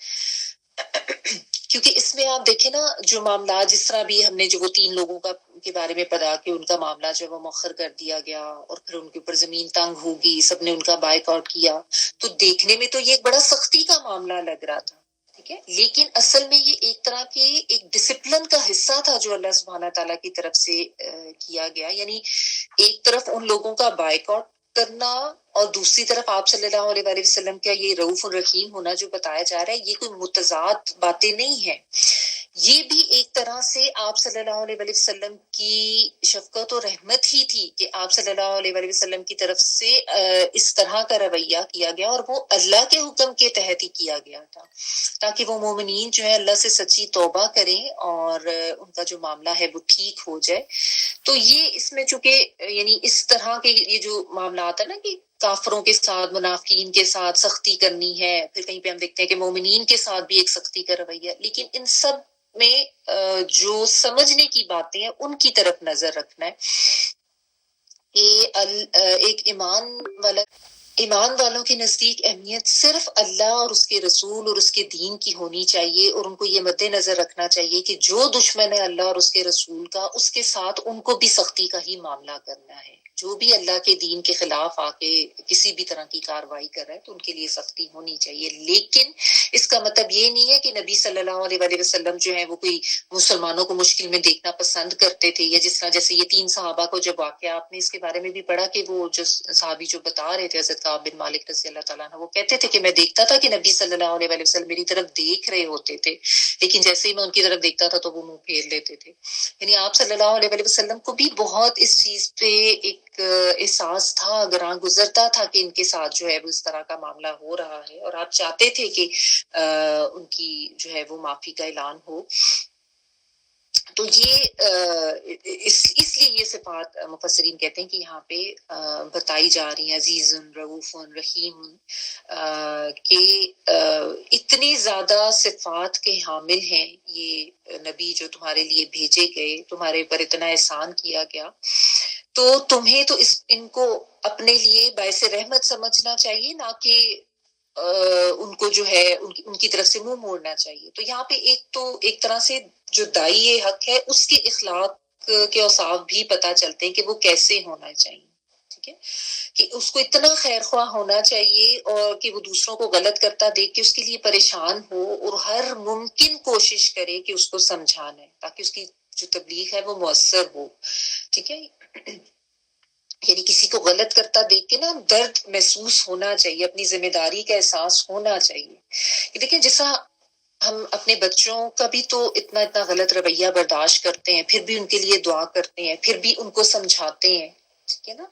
کیونکہ اس میں آپ دیکھیں نا جو معاملات، جس طرح بھی ہم نے جو وہ 3 لوگوں کے بارے میں پڑھا کہ ان کا معاملہ جو ہے وہ مؤخر کر دیا گیا اور پھر ان کے اوپر زمین تنگ ہوگی، سب نے ان کا بائیک آؤٹ کیا، تو دیکھنے میں تو یہ ایک بڑا سختی کا معاملہ لگ رہا تھا۔ ٹھیک ہے، لیکن اصل میں یہ ایک طرح کے ایک ڈسپلن کا حصہ تھا جو اللہ سبحانہ تعالیٰ کی طرف سے کیا گیا، یعنی ایک طرف ان لوگوں کا بائیک آؤٹ کرنا اور دوسری طرف آپ صلی اللہ علیہ وآلہ وسلم کا یہ رؤوف الرحیم ہونا جو بتایا جا رہا ہے، یہ کوئی متضاد باتیں نہیں ہیں، یہ بھی ایک طرح سے آپ صلی اللہ علیہ وآلہ وسلم کی شفقت و رحمت ہی تھی کہ آپ صلی اللہ علیہ وآلہ وسلم کی طرف سے اس طرح کا رویہ کیا گیا، اور وہ اللہ کے حکم کے تحت ہی کیا گیا تھا، تاکہ وہ مومنین جو ہے اللہ سے سچی توبہ کریں اور ان کا جو معاملہ ہے وہ ٹھیک ہو جائے۔ تو یہ اس میں چونکہ یعنی اس طرح کے یہ جو معاملات ہیں نا کہ کافروں کے ساتھ، منافقین کے ساتھ سختی کرنی ہے، پھر کہیں پہ ہم دیکھتے ہیں کہ مومنین کے ساتھ بھی ایک سختی کا رویہ، لیکن ان سب میں جو سمجھنے کی باتیں ہیں ان کی طرف نظر رکھنا ہے کہ ایک ایمان والوں کے نزدیک اہمیت صرف اللہ اور اس کے رسول اور اس کے دین کی ہونی چاہیے، اور ان کو یہ مد نظر رکھنا چاہیے کہ جو دشمن ہے اللہ اور اس کے رسول کا، اس کے ساتھ ان کو بھی سختی کا ہی معاملہ کرنا ہے۔ جو بھی اللہ کے دین کے خلاف آ کے کسی بھی طرح کی کارروائی کر رہا ہے تو ان کے لیے سختی ہونی چاہیے، لیکن اس کا مطلب یہ نہیں ہے کہ نبی صلی اللہ علیہ وآلہ وسلم جو ہے وہ کوئی مسلمانوں کو مشکل میں دیکھنا پسند کرتے تھے، یا جس طرح جیسے یہ 3 صحابہ کو جب واقعہ آپ نے اس کے بارے میں بھی پڑھا کہ وہ جو صحابی جو بتا رہے تھے حضرت کعب بن مالک رضی اللہ تعالیٰ عنہ، وہ کہتے تھے کہ میں دیکھتا تھا کہ نبی صلی اللہ علیہ وآلہ وسلم میری طرف دیکھ رہے ہوتے تھے، لیکن جیسے ہی میں ان کی طرف دیکھتا تھا تو وہ منہ پھیر لیتے تھے۔ یعنی آپ صلی اللہ علیہ وآلہ وسلم کو بھی بہت اس چیز پہ ایک احساس تھا، گراں گزرتا تھا کہ ان کے ساتھ جو ہے وہ اس طرح کا معاملہ ہو رہا ہے، اور آپ چاہتے تھے کہ ان کی جو ہے وہ معافی کا اعلان ہو۔ تو یہ اس لیے یہ صفات مفسرین کہتے ہیں کہ یہاں پہ بتائی جا رہی ہیں عزیز رؤوف رحیم، کہ اتنی زیادہ صفات کے حامل ہیں یہ نبی جو تمہارے لیے بھیجے گئے، تمہارے پر اتنا احسان کیا گیا، تو تمہیں تو ان کو اپنے لیے باعث رحمت سمجھنا چاہیے، نہ کہ ان کو جو ہے ان کی طرف سے منہ موڑنا چاہیے۔ تو یہاں پہ ایک طرح سے جو داعی حق ہے اس کے اخلاق کے اوصاف بھی پتہ چلتے ہیں کہ وہ کیسے ہونا چاہیے، ٹھیک ہے، کہ اس کو اتنا خیر خواہ ہونا چاہیے اور کہ وہ دوسروں کو غلط کرتا دیکھ کے اس کے لیے پریشان ہو اور ہر ممکن کوشش کرے کہ اس کو سمجھانا ہے تاکہ اس کی جو تبلیغ ہے وہ مؤثر ہو، ٹھیک ہے۔ یعنی کسی کو غلط کرتا دیکھ کے نا درد محسوس ہونا چاہیے، اپنی ذمہ داری کا احساس ہونا چاہیے۔ کہ دیکھیں جیسا ہم اپنے بچوں کا بھی تو اتنا غلط رویہ برداشت کرتے ہیں، پھر بھی ان کے لیے دعا کرتے ہیں، پھر بھی ان کو سمجھاتے ہیں، ٹھیک ہے نا۔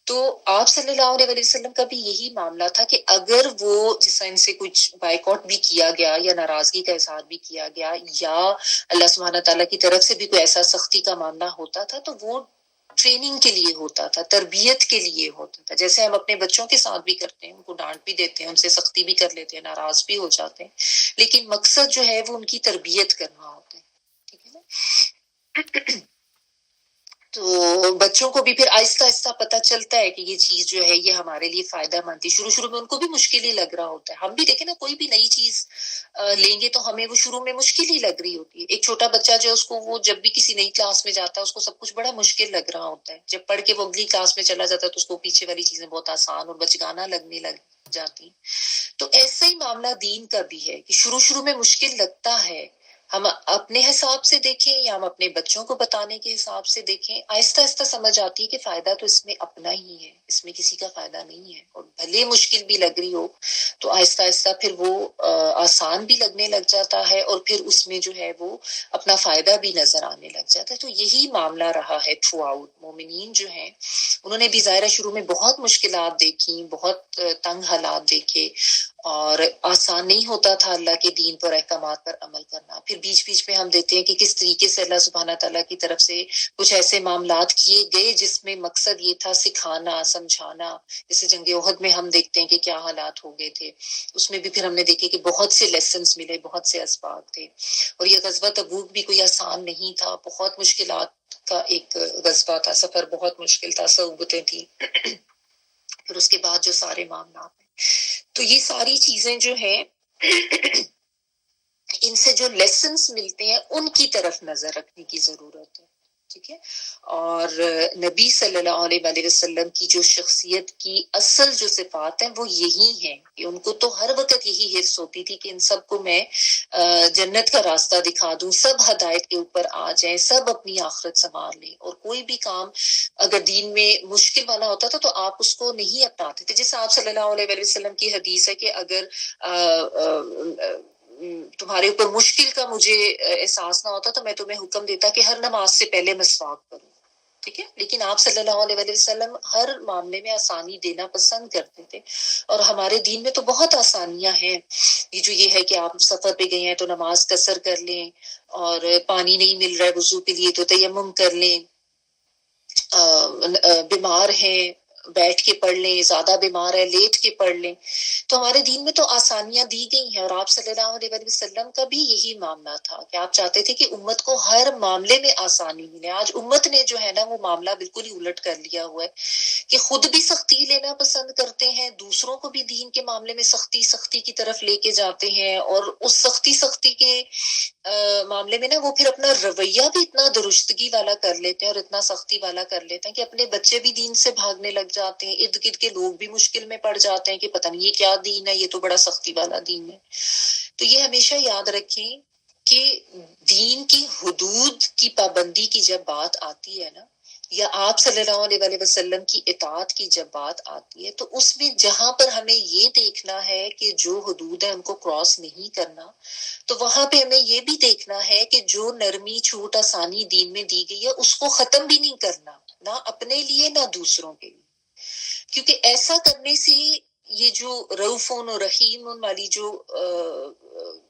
تو آپ صلی اللہ علیہ وسلم کا بھی یہی معاملہ تھا کہ اگر وہ جیسا ان سے کچھ بائیکاٹ بھی کیا گیا یا ناراضگی کا اظہار بھی کیا گیا، یا اللہ سبحانہ تعالیٰ کی طرف سے بھی کوئی ایسا سختی کا معاملہ ہوتا تھا، تو وہ ٹریننگ کے لیے ہوتا تھا، تربیت کے لیے ہوتا تھا، جیسے ہم اپنے بچوں کے ساتھ بھی کرتے ہیں، ان کو ڈانٹ بھی دیتے ہیں، ان سے سختی بھی کر لیتے ہیں، ناراض بھی ہو جاتے ہیں، لیکن مقصد جو ہے وہ ان کی تربیت کرنا ہوتا ہے، ٹھیک ہے نا۔ تو بچوں کو بھی پھر آہستہ آہستہ پتہ چلتا ہے کہ یہ چیز جو ہے یہ ہمارے لیے فائدہ مند ہے۔ شروع میں ان کو بھی مشکل ہی لگ رہا ہوتا ہے، ہم بھی دیکھیں نا کوئی بھی نئی چیز لیں گے تو ہمیں وہ شروع میں مشکل ہی لگ رہی ہوتی ہے۔ ایک چھوٹا بچہ جو ہے اس کو وہ جب بھی کسی نئی کلاس میں جاتا ہے اس کو سب کچھ بڑا مشکل لگ رہا ہوتا ہے، جب پڑھ کے وہ اگلی کلاس میں چلا جاتا ہے تو اس کو پیچھے والی چیزیں بہت آسان اور بچگانا لگنے لگ جاتی۔ تو ایسے ہی معاملہ دین کا بھی ہے کہ شروع میں مشکل لگتا ہے، ہم اپنے حساب سے دیکھیں یا ہم اپنے بچوں کو بتانے کے حساب سے دیکھیں، آہستہ آہستہ سمجھ آتی ہے کہ فائدہ تو اس میں اپنا ہی ہے، اس میں کسی کا فائدہ نہیں ہے، اور بھلے مشکل بھی لگ رہی ہو تو آہستہ آہستہ پھر وہ آسان بھی لگنے لگ جاتا ہے، اور پھر اس میں جو ہے وہ اپنا فائدہ بھی نظر آنے لگ جاتا ہے۔ تو یہی معاملہ رہا ہے تھرو آؤٹ۔ مومنین جو ہیں انہوں نے بھی ظاہرہ شروع میں بہت مشکلات دیکھی، بہت تنگ حالات دیکھے، اور آسان نہیں ہوتا تھا اللہ کے دین پر احکامات پر عمل کرنا۔ پھر بیچ میں ہم دیکھتے ہیں کہ کس طریقے سے اللہ سبحانہ تعالیٰ کی طرف سے کچھ ایسے معاملات کیے گئے جس میں مقصد یہ تھا سکھانا، سمجھانا۔ جیسے جنگ احد میں ہم دیکھتے ہیں کہ کیا حالات ہو گئے تھے، اس میں بھی پھر ہم نے دیکھے کہ بہت سے لیسنز ملے، بہت سے اسباق تھے، اور یہ غزوہ تبوک بھی کوئی آسان نہیں تھا، بہت مشکلات کا ایک غزوہ تھا، سفر بہت مشکل تھا، صعوبتیں تھیں، پھر اس کے بعد جو سارے معاملات ہیں۔ تو یہ ساری چیزیں جو ہیں ان سے جو لیسنز ملتے ہیں ان کی طرف نظر رکھنے کی ضرورت ہے، ٹھیک ہے۔ اور نبی صلی اللہ علیہ وآلہ وسلم کی جو شخصیت کی اصل جو صفات ہیں وہ یہی ہیں کہ ان کو تو ہر وقت یہی حرص ہوتی تھی کہ ان سب کو میں جنت کا راستہ دکھا دوں، سب ہدایت کے اوپر آ جائیں، سب اپنی آخرت سنوار لیں، اور کوئی بھی کام اگر دین میں مشکل والا ہوتا تھا تو آپ اس کو نہیں اپناتے تھے۔ جیسے آپ صلی اللہ علیہ وآلہ وسلم کی حدیث ہے کہ اگر تمہارے اوپر مشکل کا مجھے احساس نہ ہوتا تو میں تمہیں حکم دیتا کہ ہر نماز سے پہلے مسواک کرو، ٹھیک ہے. لیکن آپ صلی اللہ علیہ وآلہ وسلم ہر معاملے میں آسانی دینا پسند کرتے تھے، اور ہمارے دین میں تو بہت آسانیاں ہیں. یہ ہے کہ آپ سفر پہ گئے ہیں تو نماز قصر کر لیں، اور پانی نہیں مل رہا ہے وضو کے لیے تو تیمم کر لیں، بیمار ہیں بیٹھ کے پڑھ لیں، زیادہ بیمار ہے لیٹ کے پڑھ لیں. تو ہمارے دین میں تو آسانیاں دی گئی ہیں، اور آپ صلی اللہ علیہ وسلم کا بھی یہی معاملہ تھا کہ آپ چاہتے تھے کہ امت کو ہر معاملے میں آسانی ملے. آج امت نے جو ہے نا وہ معاملہ بالکل ہی الٹ کر لیا ہوا ہے کہ خود بھی سختی لینا پسند کرتے ہیں، دوسروں کو بھی دین کے معاملے میں سختی کی طرف لے کے جاتے ہیں، اور اس سختی کے معاملے میں نا وہ پھر اپنا رویہ بھی اتنا درستگی والا کر لیتے ہیں اور اتنا سختی والا کر لیتے ہیں کہ اپنے بچے بھی دین سے بھاگنے لگ جاتے ہیں، ارد گرد کے لوگ بھی مشکل میں پڑ جاتے ہیں کہ پتہ نہیں یہ کیا دین ہے، یہ تو بڑا سختی والا دین ہے. تو یہ ہمیشہ یاد رکھیں کہ دین کی حدود کی پابندی کی جب بات آتی ہے نا، یا آپ صلی اللہ علیہ وآلہ وسلم کی اطاعت کی جب بات آتی ہے، تو اس میں جہاں پر ہمیں یہ دیکھنا ہے کہ جو حدود ہیں ان کو کراس نہیں کرنا، تو وہاں پہ ہمیں یہ بھی دیکھنا ہے کہ جو نرمی چھوٹ آسانی دین میں دی گئی ہے اس کو ختم بھی نہیں کرنا، نہ اپنے لیے نہ دوسروں کے لیے. کیونکہ ایسا کرنے سے یہ جو رؤوفون و رحیم والی جو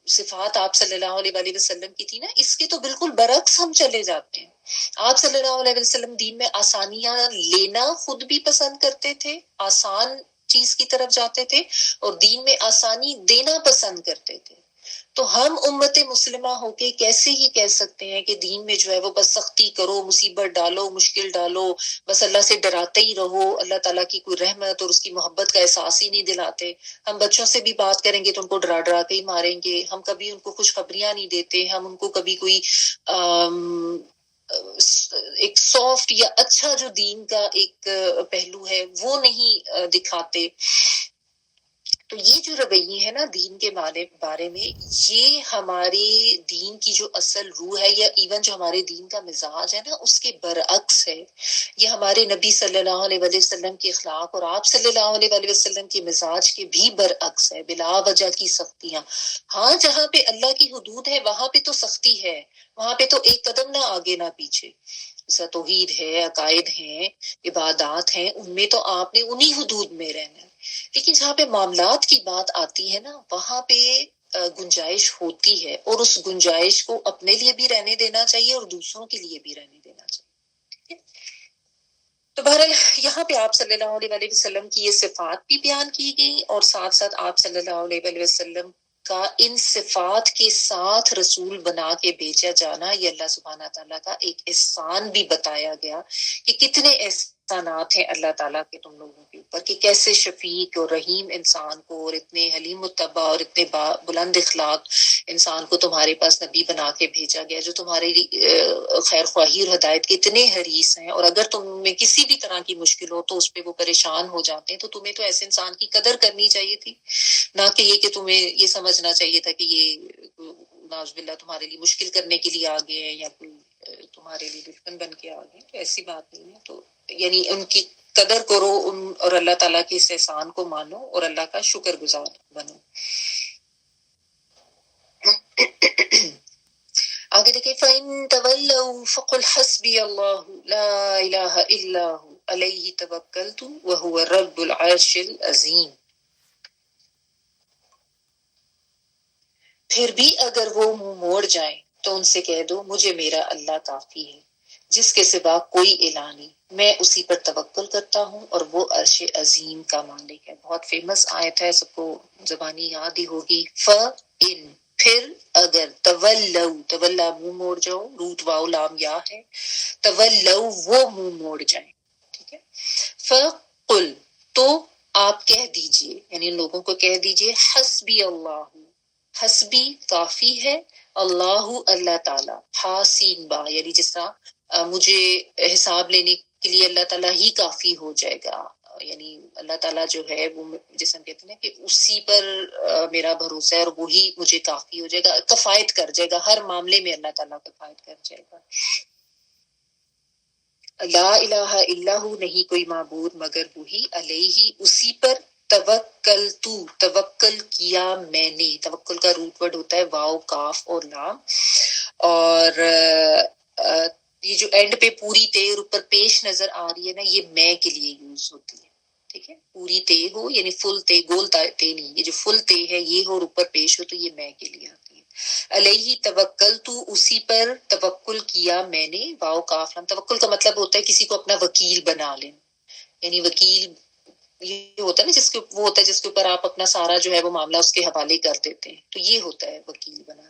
صفات آپ صلی اللہ علیہ وآلہ وسلم کی تھی نا، اس کے تو بالکل برعکس ہم چلے جاتے ہیں. آپ صلی اللہ علیہ وسلم دین میں آسانیاں لینا خود بھی پسند کرتے تھے، آسان چیز کی طرف جاتے تھے، اور دین میں آسانی دینا پسند کرتے تھے. تو ہم امت مسلمہ ہو کے کیسے ہی کہہ سکتے ہیں کہ دین میں جو ہے وہ بس سختی کرو، مصیبت ڈالو، مشکل ڈالو، بس اللہ سے ڈراتے ہی رہو، اللہ تعالیٰ کی کوئی رحمت اور اس کی محبت کا احساس ہی نہیں دلاتے. ہم بچوں سے بھی بات کریں گے تو ان کو ڈرا ڈرا کے ہی ماریں گے، ہم کبھی ان کو خوشخبریاں نہیں دیتے، ہم ان کو کبھی کوئی ایک سافٹ یا اچھا جو دین کا ایک پہلو ہے وہ نہیں دکھاتے. تو یہ جو رویے ہیں نا دین کے بارے میں، یہ ہمارے دین کی جو اصل روح ہے، یا ایون جو ہمارے دین کا مزاج ہے نا اس کے برعکس ہے. یہ ہمارے نبی صلی اللہ علیہ وسلم کے اخلاق اور آپ صلی اللہ علیہ وسلم کے مزاج کے بھی برعکس ہے. بلا وجہ کی سختیاں، ہاں جہاں پہ اللہ کی حدود ہے وہاں پہ تو سختی ہے، وہاں پہ تو ایک قدم نہ آگے نہ پیچھے. جیسا توحید ہے، عقائد ہیں، عبادات ہیں، ان میں تو آپ نے انہی حدود میں رہنا ہے. لیکن جہاں پہ معاملات کی بات آتی ہے نا وہاں پہ گنجائش ہوتی ہے، اور اس گنجائش کو اپنے لیے بھی رہنے دینا چاہیے اور دوسروں کے لیے بھی رہنے دینا چاہیے. تو بہرحال یہاں پہ آپ صلی اللہ علیہ وسلم کی یہ صفات بھی بیان کی گئی، اور ساتھ ساتھ آپ صلی اللہ علیہ وسلم کا ان صفات کے ساتھ رسول بنا کے بھیجا جانا، یہ اللہ سبحانہ تعالیٰ کا ایک احسان بھی بتایا گیا کہ کتنے احسانات ہیں اللہ تعالیٰ کے تم لوگوں کے اوپر، کہ کیسے شفیق اور رحیم انسان کو، اور اتنے حلیم متبع اور اتنے بلند اخلاق انسان کو تمہارے پاس نبی بنا کے بھیجا گیا، جو تمہارے خیر خواہی اور ہدایت کے اتنے حریص ہیں. اور اگر تم میں کسی بھی طرح کی مشکل ہو تو اس پہ وہ پریشان ہو جاتے ہیں. تو تمہیں تو ایسے انسان کی قدر کرنی چاہیے تھی، نہ کہ یہ کہ تمہیں یہ سمجھنا چاہیے تھا کہ یہ ناز باللہ تمہارے لیے مشکل کرنے کے لیے آ گئے ہیں، یا کوئی تمہارے لیے دشمن بن کے آ گئے. تو ایسی بات نہیں ہے. تو یعنی ان کی قدر کرو، اور اللہ تعالیٰ کے اس احسان کو مانو اور اللہ کا شکر گزار بنو. آگے دیکھیں، فَإِن تَوَلَّوْا فَقُلْ حَسْبِيَ اللَّهُ لَا إِلَٰهَ إِلَّا هُوَ عَلَيْهِ تَوَكَّلْتُ وَهُوَ رَبُّ الْعَرْشِ الْعَظِيمِ. پھر بھی اگر وہ منہ موڑ جائیں تو ان سے کہہ دو مجھے میرا اللہ کافی ہے، جس کے سوا کوئی الہ نہیں، میں اسی پر توکل کرتا ہوں اور وہ عرش عظیم کا مالک ہے. بہت فیمس آیت ہے، سب کو زبانی یاد ہی ہوگی. فَإِن پھر اگر تولا منہ موڑ جاؤ، روٹ واو لام یا ہے، تولو وہ منہ موڑ جائیں، ٹھیک ہے. فَقُل تو آپ کہہ دیجئے، یعنی ان لوگوں کو کہہ دیجئے، حسبی اللہ، حسبی کافی ہے، اللہ اللہ تعالی، حاسین با یعنی جس طرح مجھے حساب لینے کے لیے اللہ تعالیٰ ہی کافی ہو جائے گا، یعنی اللہ تعالیٰ جو ہے وہ جس ہم کہتے ہیں کہ اسی پر میرا بھروسہ ہے اور وہی مجھے کافی ہو جائے گا، کفایت کر جائے گا، ہر معاملے میں اللہ تعالیٰ کفایت کر جائے گا. لا الہ الا ہو، نہیں کوئی معبود مگر وہی، علیہ اسی پر، توکلتو، توکل کیا میں نے، توکل کا روٹ ورڈ ہوتا ہے واو کاف اور لام، اور یہ جو اینڈ پہ پوری تے اور اوپر پیش نظر آ رہی ہے نا، یہ میں کے لیے یوز ہوتی ہے. ٹھیک ہے، پوری تے ہو یعنی فل تے، گول تے نہیں، یہ جو فل تے ہے یہ ہو اور اوپر پیش ہو تو یہ میں کے لیے آتی ہے. علیہ توکلتو، اسی پر توکل کیا میں نے، واو کاف لام. توکل کا مطلب ہوتا ہے کسی کو اپنا وکیل بنا لیں، یعنی وکیل یہ ہوتا ہے نا جس کے وہ ہوتا ہے جس کے اوپر آپ اپنا سارا جو ہے وہ معاملہ اس کے حوالے کر دیتے ہیں، تو یہ ہوتا ہے وکیل بنانا.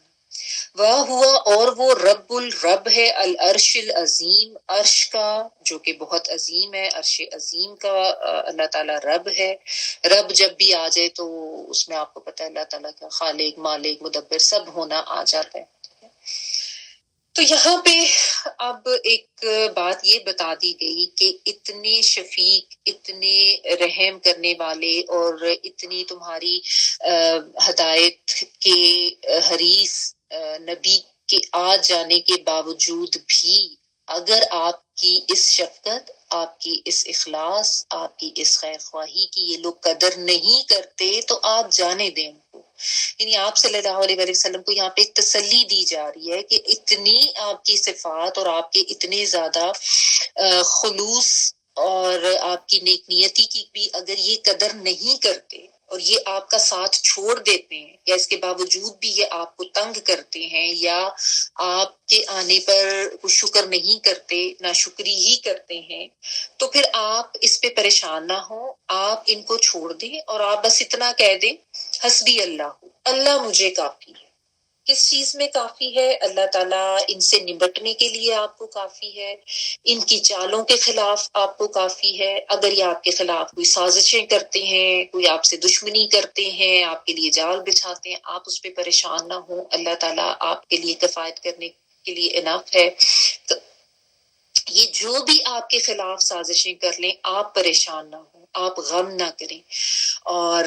وہ ہوا، اور وہ رب الرب ہے، العرش العظیم، عرش کا جو کہ بہت عظیم ہے، عرش عظیم کا اللہ تعالیٰ رب ہے. رب جب بھی آ جائے تو اس میں آپ کو پتہ ہے اللہ تعالیٰ کا خالق مالک مدبر سب ہونا آ جاتا ہے. تو یہاں پہ اب ایک بات یہ بتا دی گئی کہ اتنے شفیق، اتنے رحم کرنے والے اور اتنی تمہاری ہدایت کے حریص نبی کے آ جانے کے باوجود بھی اگر آپ کی اس شفقت، آپ کی اس اخلاص، آپ کی اس خیر خواہی کی یہ لوگ قدر نہیں کرتے تو آپ جانے دیں ان کو. یعنی آپ صلی اللہ علیہ وسلم کو یہاں پہ ایک تسلی دی جا رہی ہے کہ اتنی آپ کی صفات اور آپ کے اتنے زیادہ خلوص اور آپ کی نیک نیتی کی بھی اگر یہ قدر نہیں کرتے اور یہ آپ کا ساتھ چھوڑ دیتے ہیں، یا اس کے باوجود بھی یہ آپ کو تنگ کرتے ہیں، یا آپ کے آنے پر کچھ شکر نہیں کرتے، ناشکری ہی کرتے ہیں، تو پھر آپ اس پہ پریشان نہ ہوں، آپ ان کو چھوڑ دیں اور آپ بس اتنا کہہ دیں حسبی اللہ، اللہ مجھے کافی ہے. کس چیز میں کافی ہے؟ اللہ تعالیٰ ان سے نمٹنے کے لیے آپ کو کافی ہے، ان کی چالوں کے خلاف آپ کو کافی ہے. اگر یہ آپ کے خلاف کوئی سازشیں کرتے ہیں، کوئی آپ سے دشمنی کرتے ہیں، آپ کے لیے جال بچھاتے ہیں، آپ اس پہ پریشان نہ ہوں، اللہ تعالیٰ آپ کے لیے کفایت کرنے کے لیے انف ہے. یہ جو بھی آپ کے خلاف سازشیں کر لیں آپ پریشان نہ ہوں، آپ غم نہ کریں. اور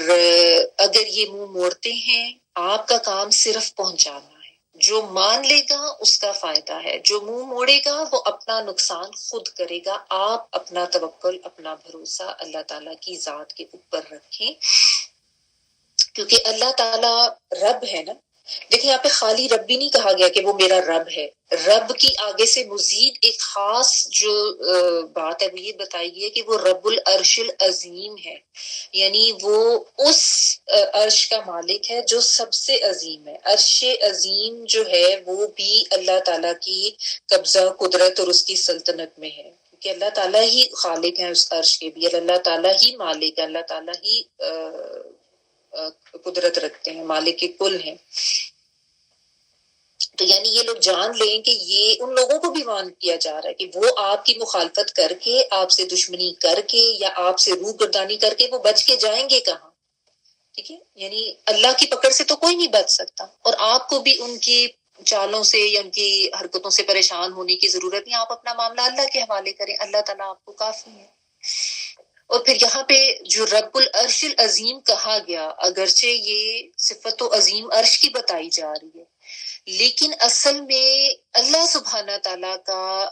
اگر یہ منہ موڑتے ہیں، آپ کا کام صرف پہنچانا ہے. جو مان لے گا اس کا فائدہ ہے، جو منہ موڑے گا وہ اپنا نقصان خود کرے گا. آپ اپنا توکل، اپنا بھروسہ اللہ تعالیٰ کی ذات کے اوپر رکھیں، کیونکہ اللہ تعالیٰ رب ہے نا. دیکھیں یہاں پہ خالی رب بھی نہیں کہا گیا کہ وہ میرا رب ہے، رب کی آگے سے مزید ایک خاص جو بات ہے وہ یہ بتائی گئی ہے کہ وہ رب العرش العظیم ہے، یعنی وہ اس عرش کا مالک ہے جو سب سے عظیم ہے. عرش عظیم جو ہے وہ بھی اللہ تعالیٰ کی قبضہ قدرت اور اس کی سلطنت میں ہے، کہ اللہ تعالیٰ ہی خالق ہے اس عرش کے بھی، اللہ تعالیٰ ہی مالک ہے، اللہ تعالیٰ ہی قدرت رکھتے ہیں، مالک کے کل ہیں. تو یعنی یہ لوگ جان لیں کہ یہ ان لوگوں کو بھی وارن کیا جا رہا ہے کہ وہ آپ کی مخالفت کر کے، آپ سے دشمنی کر کے یا آپ سے روگردانی کر کے وہ بچ کے جائیں گے کہاں. ٹھیک ہے، یعنی اللہ کی پکڑ سے تو کوئی نہیں بچ سکتا، اور آپ کو بھی ان کی چالوں سے یا ان کی حرکتوں سے پریشان ہونے کی ضرورت نہیں. آپ اپنا معاملہ اللہ کے حوالے کریں، اللہ تعالیٰ آپ کو کافی ہے. اور پھر یہاں پہ جو رب العرش العظیم کہا گیا، اگرچہ یہ صفت و عظیم عرش کی بتائی جا رہی ہے، لیکن اصل میں اللہ سبحانہ تعالیٰ کا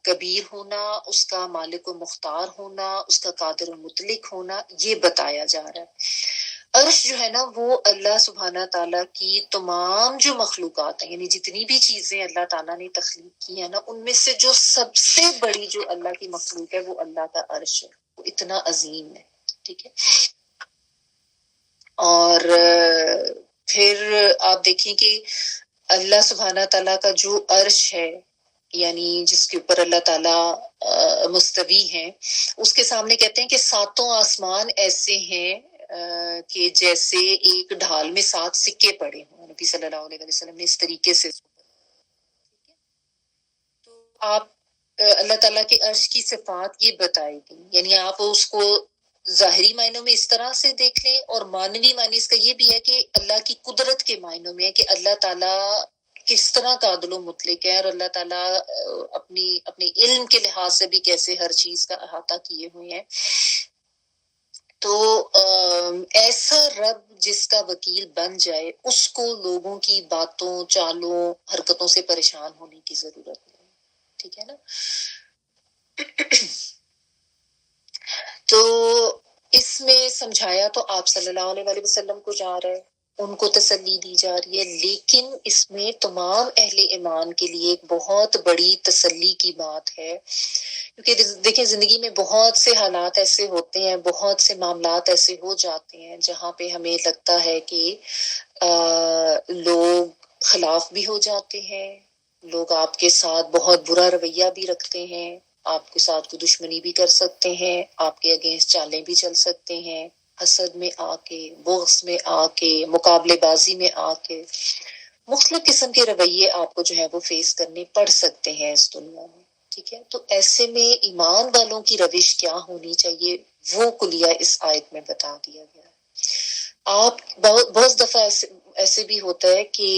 کبیر ہونا، اس کا مالک و مختار ہونا، اس کا قادر و مطلق ہونا یہ بتایا جا رہا ہے. عرش جو ہے نا وہ اللہ سبحانہ تعالیٰ کی تمام جو مخلوقات ہیں، یعنی جتنی بھی چیزیں اللہ تعالیٰ نے تخلیق کی ہیں نا، ان میں سے جو سب سے بڑی جو اللہ کی مخلوق ہے وہ اللہ کا عرش ہے، وہ اتنا عظیم ہے. ٹھیک ہے، اور پھر آپ دیکھیں کہ اللہ سبحانہ تعالیٰ کا جو عرش ہے، یعنی جس کے اوپر اللہ تعالیٰ مستوی ہیں، اس کے سامنے کہتے ہیں کہ ساتوں آسمان ایسے ہیں کہ جیسے ایک ڈھال میں 7 سکے پڑے ہوں. نبی صلی اللہ علیہ وسلم نے اس طریقے سے. تو آپ اللہ تعالیٰ کے عرش کی صفات یہ بتائی گئی، یعنی آپ اس کو ظاہری معنوں میں اس طرح سے دیکھ لیں، اور معنوی معنی اس کا یہ بھی ہے کہ اللہ کی قدرت کے معنوں میں ہے کہ اللہ تعالیٰ کس طرح کا عدل و مطلق ہے، اور اللہ تعالیٰ اپنے علم کے لحاظ سے بھی کیسے ہر چیز کا احاطہ کیے ہوئے ہیں. تو ایسا رب جس کا وکیل بن جائے، اس کو لوگوں کی باتوں، چالوں، حرکتوں سے پریشان ہونے کی ضرورت نہیں. ٹھیک ہے نا. تو اس میں سمجھایا تو آپ صلی اللہ علیہ وسلم کو جا رہا ہے، ان کو تسلی دی جا رہی ہے، لیکن اس میں تمام اہل ایمان کے لیے ایک بہت بڑی تسلی کی بات ہے، کیونکہ دیکھیں زندگی میں بہت سے حالات ایسے ہوتے ہیں، بہت سے معاملات ایسے ہو جاتے ہیں جہاں پہ ہمیں لگتا ہے کہ لوگ خلاف بھی ہو جاتے ہیں، لوگ آپ کے ساتھ بہت برا رویہ بھی رکھتے ہیں، آپ کے ساتھ کوئی دشمنی بھی کر سکتے ہیں، آپ کے اگینسٹ چالیں بھی چل سکتے ہیں، حسد میں آ کے، بغض میں آ کے، مقابلے بازی میں آ کے مختلف قسم کے رویے آپ کو جو ہے وہ فیس کرنے پڑ سکتے ہیں اس دنیا میں، ٹھیک ہے؟ تو ایسے میں ایمان والوں کی روش کیا ہونی چاہیے وہ کلیہ اس آیت میں بتا دیا گیا ہے۔ آپ بہت دفعہ ایسے بھی ہوتا ہے کہ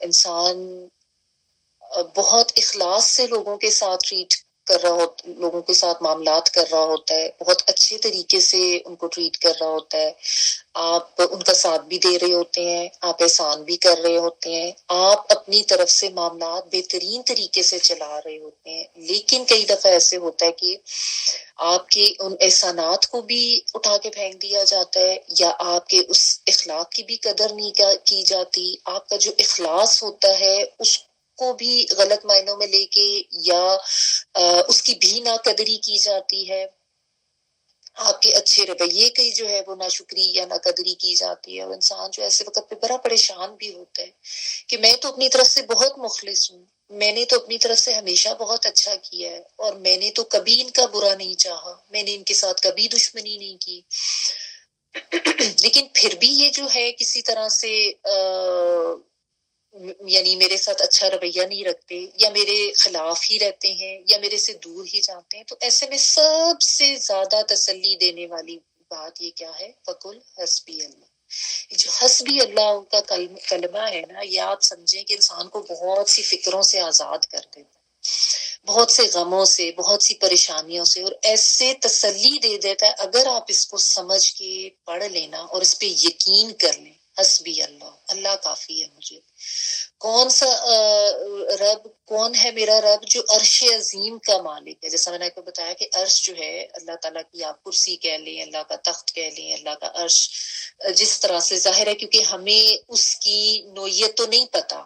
انسان بہت اخلاص سے لوگوں کے ساتھ ٹریٹ کر رہا ہوتا، لوگوں کے ساتھ معاملات کر رہا ہوتا ہے، بہت اچھے طریقے سے ان کو ٹریٹ کر رہا ہوتا ہے، آپ ان کا ساتھ بھی دے رہے ہوتے ہیں، آپ احسان بھی کر رہے ہوتے ہیں، آپ اپنی طرف سے معاملات بہترین طریقے سے چلا رہے ہوتے ہیں، لیکن کئی دفعہ ایسے ہوتا ہے کہ آپ کے ان احسانات کو بھی اٹھا کے پھینک دیا جاتا ہے، یا آپ کے اس اخلاق کی بھی قدر نہیں کی جاتی، آپ کا جو اخلاص ہوتا ہے اس کو بھی غلط معنوں میں لے کے یا اس کی بھی ناقدری کی جاتی ہے، آپ کے اچھے رویے کی جو ہے وہ ناشکری یا ناقدری کی جاتی ہے، اور انسان جو ایسے وقت پہ بڑا پریشان بھی ہوتا ہے کہ میں تو اپنی طرف سے بہت مخلص ہوں، میں نے تو اپنی طرف سے ہمیشہ بہت اچھا کیا ہے، اور میں نے تو کبھی ان کا برا نہیں چاہا، میں نے ان کے ساتھ کبھی دشمنی نہیں کی، لیکن پھر بھی یہ جو ہے کسی طرح سے یعنی میرے ساتھ اچھا رویہ نہیں رکھتے، یا میرے خلاف ہی رہتے ہیں، یا میرے سے دور ہی جاتے ہیں، تو ایسے میں سب سے زیادہ تسلی دینے والی بات یہ کیا ہے؟ فقل حسبی اللہ۔ یہ جو حسبی اللہ کا کلمہ ہے نا، یہ آپ سمجھیں کہ انسان کو بہت سی فکروں سے آزاد کر دیتا ہے، بہت سے غموں سے، بہت سی پریشانیوں سے، اور ایسے تسلی دے دیتا ہے اگر آپ اس کو سمجھ کے پڑھ لینا اور اس پہ یقین کر لیں۔ حسبی اللہ، اللہ کافی ہے مجھے۔ کون سا رب؟ کون ہے میرا رب؟ جو عرش عظیم کا مالک ہے، جیسا میں نے آپ کو بتایا کہ عرش جو ہے اللہ تعالیٰ کی، آپ کرسی کہہ لیں، اللہ کا تخت کہہ لیں، اللہ کا عرش، جس طرح سے ظاہر ہے کیونکہ ہمیں اس کی نوعیت تو نہیں پتا،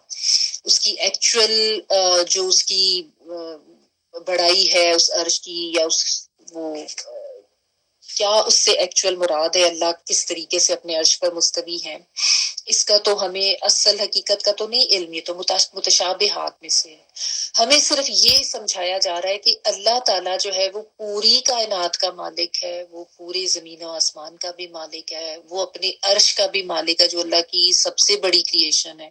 اس کی ایکچوئل جو اس کی بڑائی ہے اس عرش کی، یا اس وہ کیا اس سے ایکچوئل مراد ہے، اللہ کس طریقے سے اپنے عرش پر مستوی ہیں، اس کا تو ہمیں اصل حقیقت کا تو نہیں علم، یہ تو متشابہات میں سے ہے۔ ہمیں صرف یہ سمجھایا جا رہا ہے کہ اللہ تعالیٰ جو ہے وہ پوری کائنات کا مالک ہے، وہ پورے زمین و آسمان کا بھی مالک ہے، وہ اپنے عرش کا بھی مالک ہے جو اللہ کی سب سے بڑی کریشن ہے،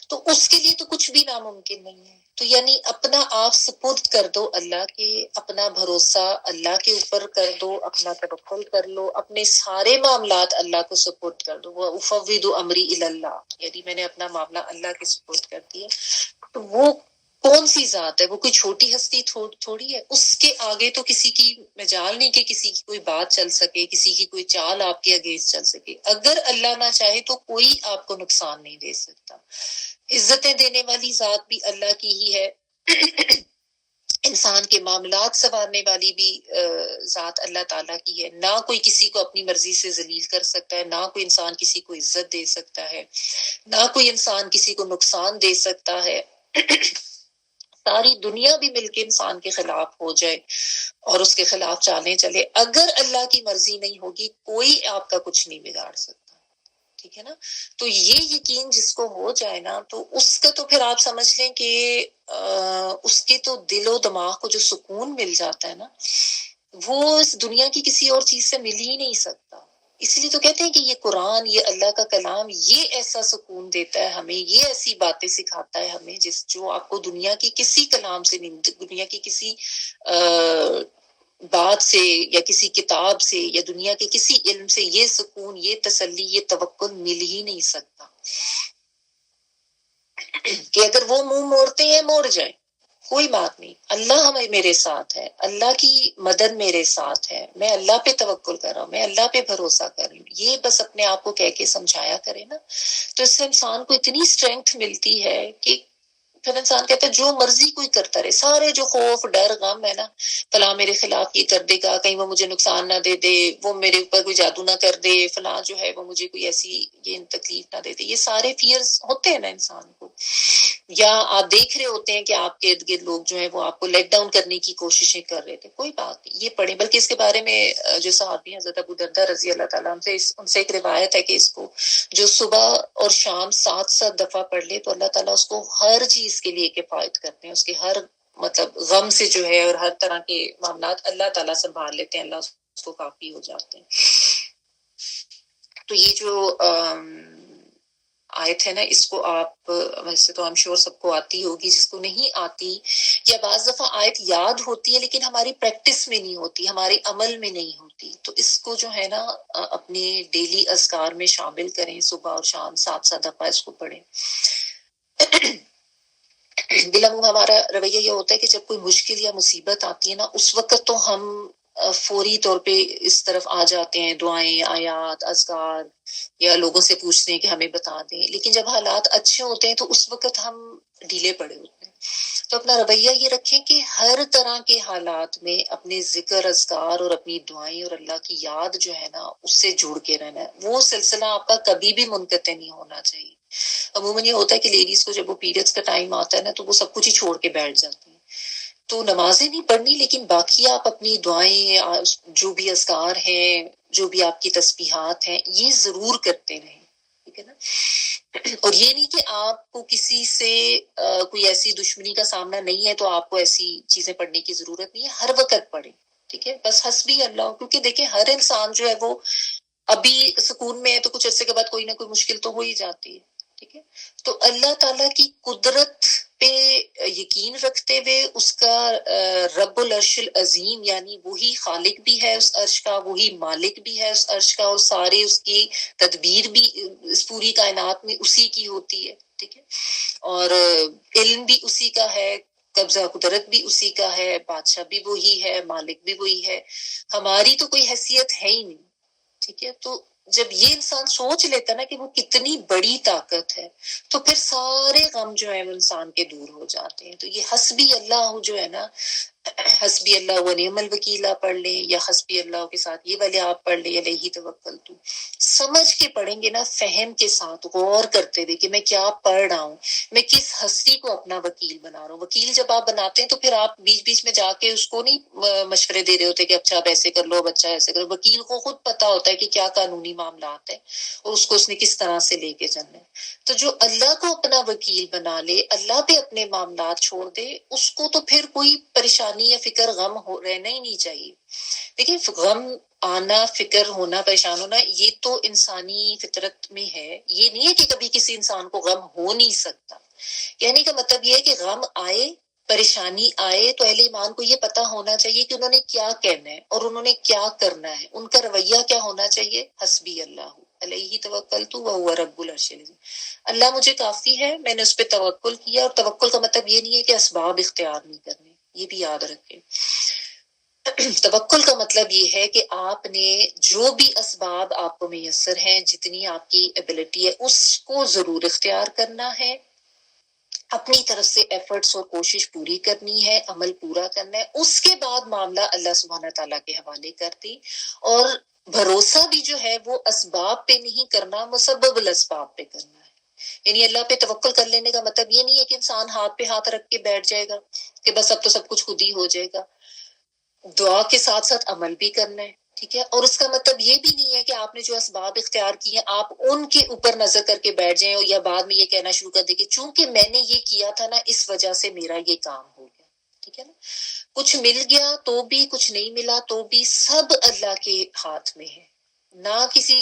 تو اس کے لیے تو کچھ بھی ناممکن نہیں ہے۔ تو یعنی اپنا آپ سپرد کر دو اللہ کے، اپنا بھروسہ اللہ کے اوپر کر دو، اپنا توکل کر لو، اپنے سارے معاملات اللہ کو سپرد کر دو۔ وَأُفَوِّضُ أَمْرِي إِلَى اللَّهِ، یعنی میں نے اپنا معاملہ اللہ کے سپرد کر دیا۔ تو وہ کون سی ذات ہے؟ وہ کوئی چھوٹی ہستی تھوڑی ہے، اس کے آگے تو کسی کی مجال نہیں کہ کسی کی کوئی بات چل سکے، کسی کی کوئی چال آپ کے اگینسٹ چل سکے۔ اگر اللہ نہ چاہے تو کوئی آپ کو نقصان نہیں دے سکتا۔ عزتیں دینے والی ذات بھی اللہ کی ہی ہے، انسان کے معاملات سنوارنے والی بھی ذات اللہ تعالیٰ کی ہے۔ نہ کوئی کسی کو اپنی مرضی سے ذلیل کر سکتا ہے، نہ کوئی انسان کسی کو عزت دے سکتا ہے، نہ کوئی انسان کسی کو نقصان دے سکتا ہے۔ ساری دنیا بھی مل کے انسان کے خلاف ہو جائے اور اس کے خلاف چالیں چلے، اگر اللہ کی مرضی نہیں ہوگی کوئی آپ کا کچھ نہیں بگاڑ سکتا، ٹھیک ہے نا؟ تو یہ یقین جس کو ہو جائے نا، تو اس کا تو پھر آپ سمجھ لیں کہ اس کے تو دل و دماغ کو جو سکون مل جاتا ہے نا، وہ اس دنیا کی کسی اور چیز سے مل ہی نہیں سکتا۔ اس لیے تو کہتے ہیں کہ یہ قرآن، یہ اللہ کا کلام، یہ ایسا سکون دیتا ہے ہمیں، یہ ایسی باتیں سکھاتا ہے ہمیں جو آپ کو دنیا کی کسی کلام سے نہیں، دنیا کی کسی بات سے یا کسی کتاب سے یا دنیا کے کسی علم سے یہ سکون، یہ تسلی، یہ توکل مل ہی نہیں سکتا، کہ اگر وہ منہ موڑتے ہیں موڑ جائیں، کوئی بات نہیں، اللہ ہمیں میرے ساتھ ہے، اللہ کی مدد میرے ساتھ ہے، میں اللہ پہ توکل کر رہا ہوں، میں اللہ پہ بھروسہ کر رہی ہوں، یہ بس اپنے آپ کو کہہ کے سمجھایا کرے نا، تو اس سے انسان کو اتنی اسٹرینتھ ملتی ہے کہ پھر انسان کہتا ہے جو مرضی کوئی کرتا رہے، سارے جو خوف ڈر غم ہے نا، فلاں میرے خلاف یہ کر دے گا، کہیں وہ مجھے نقصان نہ دے دے، وہ میرے اوپر کوئی جادو نہ کر دے، فلاں جو ہے وہ مجھے کوئی ایسی یہ تکلیف نہ دے دے، یہ سارے فیئرز ہوتے ہیں نا انسان کو. یا آپ دیکھ رہے ہوتے ہیں کہ آپ کے ارد گرد لوگ جو ہیں وہ آپ کو لیٹ ڈاؤن کرنے کی کوششیں کر رہے تھے، کوئی بات نہیں، یہ پڑھیں. بلکہ اس کے بارے میں جو صحابی حضرت ابو دردہ رضی اللہ تعالیٰ عنہ سے ان سے ایک روایت ہے کہ اس کو جو صبح اور شام 7 دفعہ پڑھ لے تو اللہ تعالیٰ اس کو ہر چیز کے لیے کفایت کرتے ہیں، اس کے ہر مطلب غم سے جو ہے اور ہر طرح کے معاملات اللہ تعالیٰ سنبھال لیتے ہیں، اللہ اس کو کافی ہو جاتے ہیں. تو یہ جو آیت ہے نا، اس کو آپ ویسے تو ہم شور سب کو آتی ہوگی، جس کو نہیں آتی یا بعض دفعہ آیت یاد ہوتی ہے لیکن ہماری پریکٹس میں نہیں ہوتی، ہمارے عمل میں نہیں ہوتی، تو اس کو جو ہے نا اپنے ڈیلی اذکار میں شامل کریں، صبح اور شام 7 دفعہ اس کو پڑھیں. بالعموم ہمارا رویہ یہ ہوتا ہے کہ جب کوئی مشکل یا مصیبت آتی ہے نا، اس وقت تو ہم فوری طور پہ اس طرف آ جاتے ہیں، دعائیں، آیات، اذکار، یا لوگوں سے پوچھتے ہیں کہ ہمیں بتا دیں. لیکن جب حالات اچھے ہوتے ہیں تو اس وقت ہم ڈھیلے پڑے ہوتے ہیں. تو اپنا رویہ یہ رکھیں کہ ہر طرح کے حالات میں اپنے ذکر، اذکار اور اپنی دعائیں اور اللہ کی یاد جو ہے نا اس سے جڑ کے رہنا ہے. وہ سلسلہ آپ کا کبھی بھی منقطع نہیں ہونا چاہیے. عموماً یہ ہوتا ہے کہ لیڈیز کو جب وہ پیریڈز کا ٹائم آتا ہے نا تو وہ سب کچھ ہی چھوڑ کے بیٹھ جاتی ہیں، تو نمازیں نہیں پڑھنی لیکن باقی آپ اپنی دعائیں، جو بھی اذکار ہیں، جو بھی آپ کی تسبیحات ہیں، یہ ضرور کرتے رہیں. ٹھیک ہے نا. اور یہ نہیں کہ آپ کو کسی سے کوئی ایسی دشمنی کا سامنا نہیں ہے تو آپ کو ایسی چیزیں پڑھنے کی ضرورت نہیں ہے، ہر وقت پڑھیں. ٹھیک ہے، بس حسبی اللہ. کیونکہ دیکھیں ہر انسان جو ہے وہ ابھی سکون میں ہے تو کچھ عرصے کے بعد کوئی نہ کوئی مشکل تو ہو ہی جاتی ہے. ٹھیک ہے، تو اللہ تعالیٰ کی قدرت پہ یقین رکھتے ہوئے اس کا رب العرش العظیم یعنی وہی خالق بھی ہے اس عرش کا، وہی مالک بھی ہے اس عرش کا، اور سارے اس کی تدبیر بھی اس پوری کائنات میں اسی کی ہوتی ہے. ٹھیک ہے، اور علم بھی اسی کا ہے، قبضہ قدرت بھی اسی کا ہے، بادشاہ بھی وہی ہے، مالک بھی وہی ہے، ہماری تو کوئی حیثیت ہے ہی نہیں. ٹھیک ہے، تو جب یہ انسان سوچ لیتا نا کہ وہ کتنی بڑی طاقت ہے تو پھر سارے غم جو ہے وہ انسان کے دور ہو جاتے ہیں. تو یہ حسبی اللہ جو ہے نا، حسبی اللہ و نعم الوکیل آپ پڑھ لیں، یا حسبی اللہ کے ساتھ یہ والے آپ پڑھ لیں، علیہ توکلت، سمجھ کے پڑھیں گے نا، فہم کے ساتھ غور کرتے ہوئے کہ میں کیا پڑھ رہا ہوں، میں کس ہستی کو اپنا وکیل بنا رہا ہوں. وکیل جب آپ بناتے ہیں تو پھر آپ بیچ بیچ میں جا کے اس کو نہیں مشورے دے رہے ہوتے کہ اچھا آپ ایسے کر لو، اب اچھا ایسے کرو. وکیل کو خود پتا ہوتا ہے کہ کیا قانونی معاملات ہیں اور اس کو اس نے کس طرح سے لے کے چلنا ہے. تو جو اللہ کو اپنا وکیل بنا لے، اللہ پہ اپنے معاملات چھوڑ دے، اس کو تو پھر کوئی پریشانی یا فکر غم رہنا ہی نہیں چاہیے. لیکن غم آنا، فکر ہونا، پریشان ہونا، یہ تو انسانی فطرت میں ہے. یہ نہیں ہے کہ کبھی کسی انسان کو غم ہو نہیں سکتا. کہنے کا مطلب یہ ہے کہ غم آئے، پریشانی آئے تو اہل ایمان کو یہ پتا ہونا چاہیے کہ انہوں نے کیا کہنا ہے اور انہوں نے کیا کرنا ہے، ان کا رویہ کیا ہونا چاہیے. حسبی اللہ علیہ توکلت وہو رب العرش العظیم، اللہ مجھے کافی ہے، میں نے اس پہ توکل کیا. اور توکل کا مطلب یہ نہیں ہے کہ اسباب اختیار نہیں کرنے، یہ بھی یاد رکھیں. توکل کا مطلب یہ ہے کہ آپ نے جو بھی اسباب آپ کو میسر ہیں، جتنی آپ کی ایبلٹی ہے، اس کو ضرور اختیار کرنا ہے، اپنی طرف سے ایفرٹس اور کوشش پوری کرنی ہے، عمل پورا کرنا ہے. اس کے بعد معاملہ اللہ سبحانہ تعالیٰ کے حوالے کر دی. اور بھروسہ بھی جو ہے وہ اسباب پہ نہیں کرنا، مسبب الاسباب پہ کرنا ہے. یعنی اللہ پہ توکل کر لینے کا مطلب یہ نہیں ہے کہ انسان ہاتھ پہ ہاتھ رکھ کے بیٹھ جائے گا کہ بس اب تو سب کچھ خود ہی ہو جائے گا. دعا کے ساتھ ساتھ عمل بھی کرنا ہے. ٹھیک ہے، اور اس کا مطلب یہ بھی نہیں ہے کہ آپ نے جو اسباب اختیار کیے ہیں آپ ان کے اوپر نظر کر کے بیٹھ جائیں یا بعد میں یہ کہنا شروع کر دیں کہ چونکہ میں نے یہ کیا تھا نا اس وجہ سے میرا یہ کام ہو گیا. ٹھیک ہے نا، کچھ مل گیا تو بھی، کچھ نہیں ملا تو بھی، سب اللہ کے ہاتھ میں ہے. نہ کسی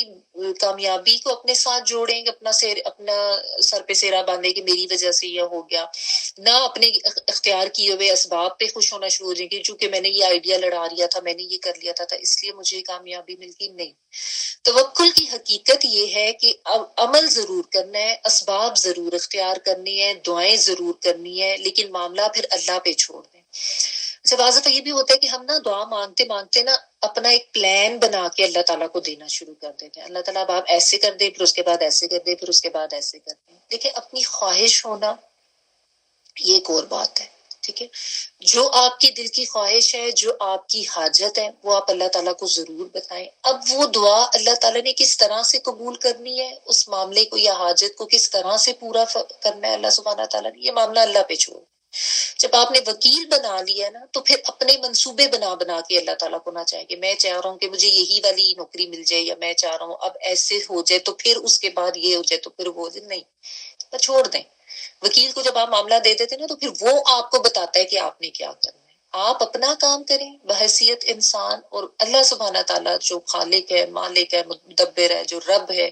کامیابی کو اپنے ساتھ جوڑیں، اپنا سر پہ سیرا باندھے کہ میری وجہ سے یہ ہو گیا، نہ اپنے اختیار کیے ہوئے اسباب پہ خوش ہونا شروع ہو جائیں کہ چونکہ میں نے یہ آئیڈیا لڑا لیا تھا، میں نے یہ کر لیا تھا اس لیے مجھے کامیابی مل گئی. نہیں، توکل کی حقیقت یہ ہے کہ عمل ضرور کرنا ہے، اسباب ضرور اختیار کرنی ہے، دعائیں ضرور کرنی ہے، لیکن معاملہ پھر اللہ پہ چھوڑ دیں. اچھا، بعض دفعہ یہ بھی ہوتا ہے کہ ہم نا دعا مانگتے مانگتے نا اپنا ایک پلان بنا کے اللہ تعالیٰ کو دینا شروع کر دیتے ہیں. اللہ تعالیٰ اب آپ ایسے کر دیں، پھر اس کے بعد ایسے کر دیں، پھر اس کے بعد ایسے کر دیں. دیکھیں، اپنی خواہش ہونا یہ ایک اور بات ہے. ٹھیک ہے، جو آپ کی دل کی خواہش ہے، جو آپ کی حاجت ہے، وہ آپ اللہ تعالیٰ کو ضرور بتائیں. اب وہ دعا اللہ تعالیٰ نے کس طرح سے قبول کرنی ہے، اس معاملے کو یا حاجت کو کس طرح سے پورا کرنا ہے اللہ سبحانہ تعالیٰ نے، یہ معاملہ اللہ پہ چھوڑ. جب آپ نے وکیل بنا لیا نا، تو پھر اپنے منصوبے بنا کے اللہ تعالیٰ کو نہ چاہے کہ میں چاہ رہا ہوں کہ مجھے یہی والی نوکری مل جائے، یا میں چاہ رہا ہوں اب ایسے ہو جائے تو پھر اس کے بعد یہ ہو جائے تو پھر وہ نہیں. تو چھوڑ دیں. وکیل کو جب آپ معاملہ دے دیتے نا، تو پھر وہ آپ کو بتاتا ہے کہ آپ نے کیا کرنا ہے. آپ اپنا کام کریں بحیثیت انسان، اور اللہ سبحانہ تعالیٰ جو خالق ہے، مالک ہے، مدبر ہے، جو رب ہے،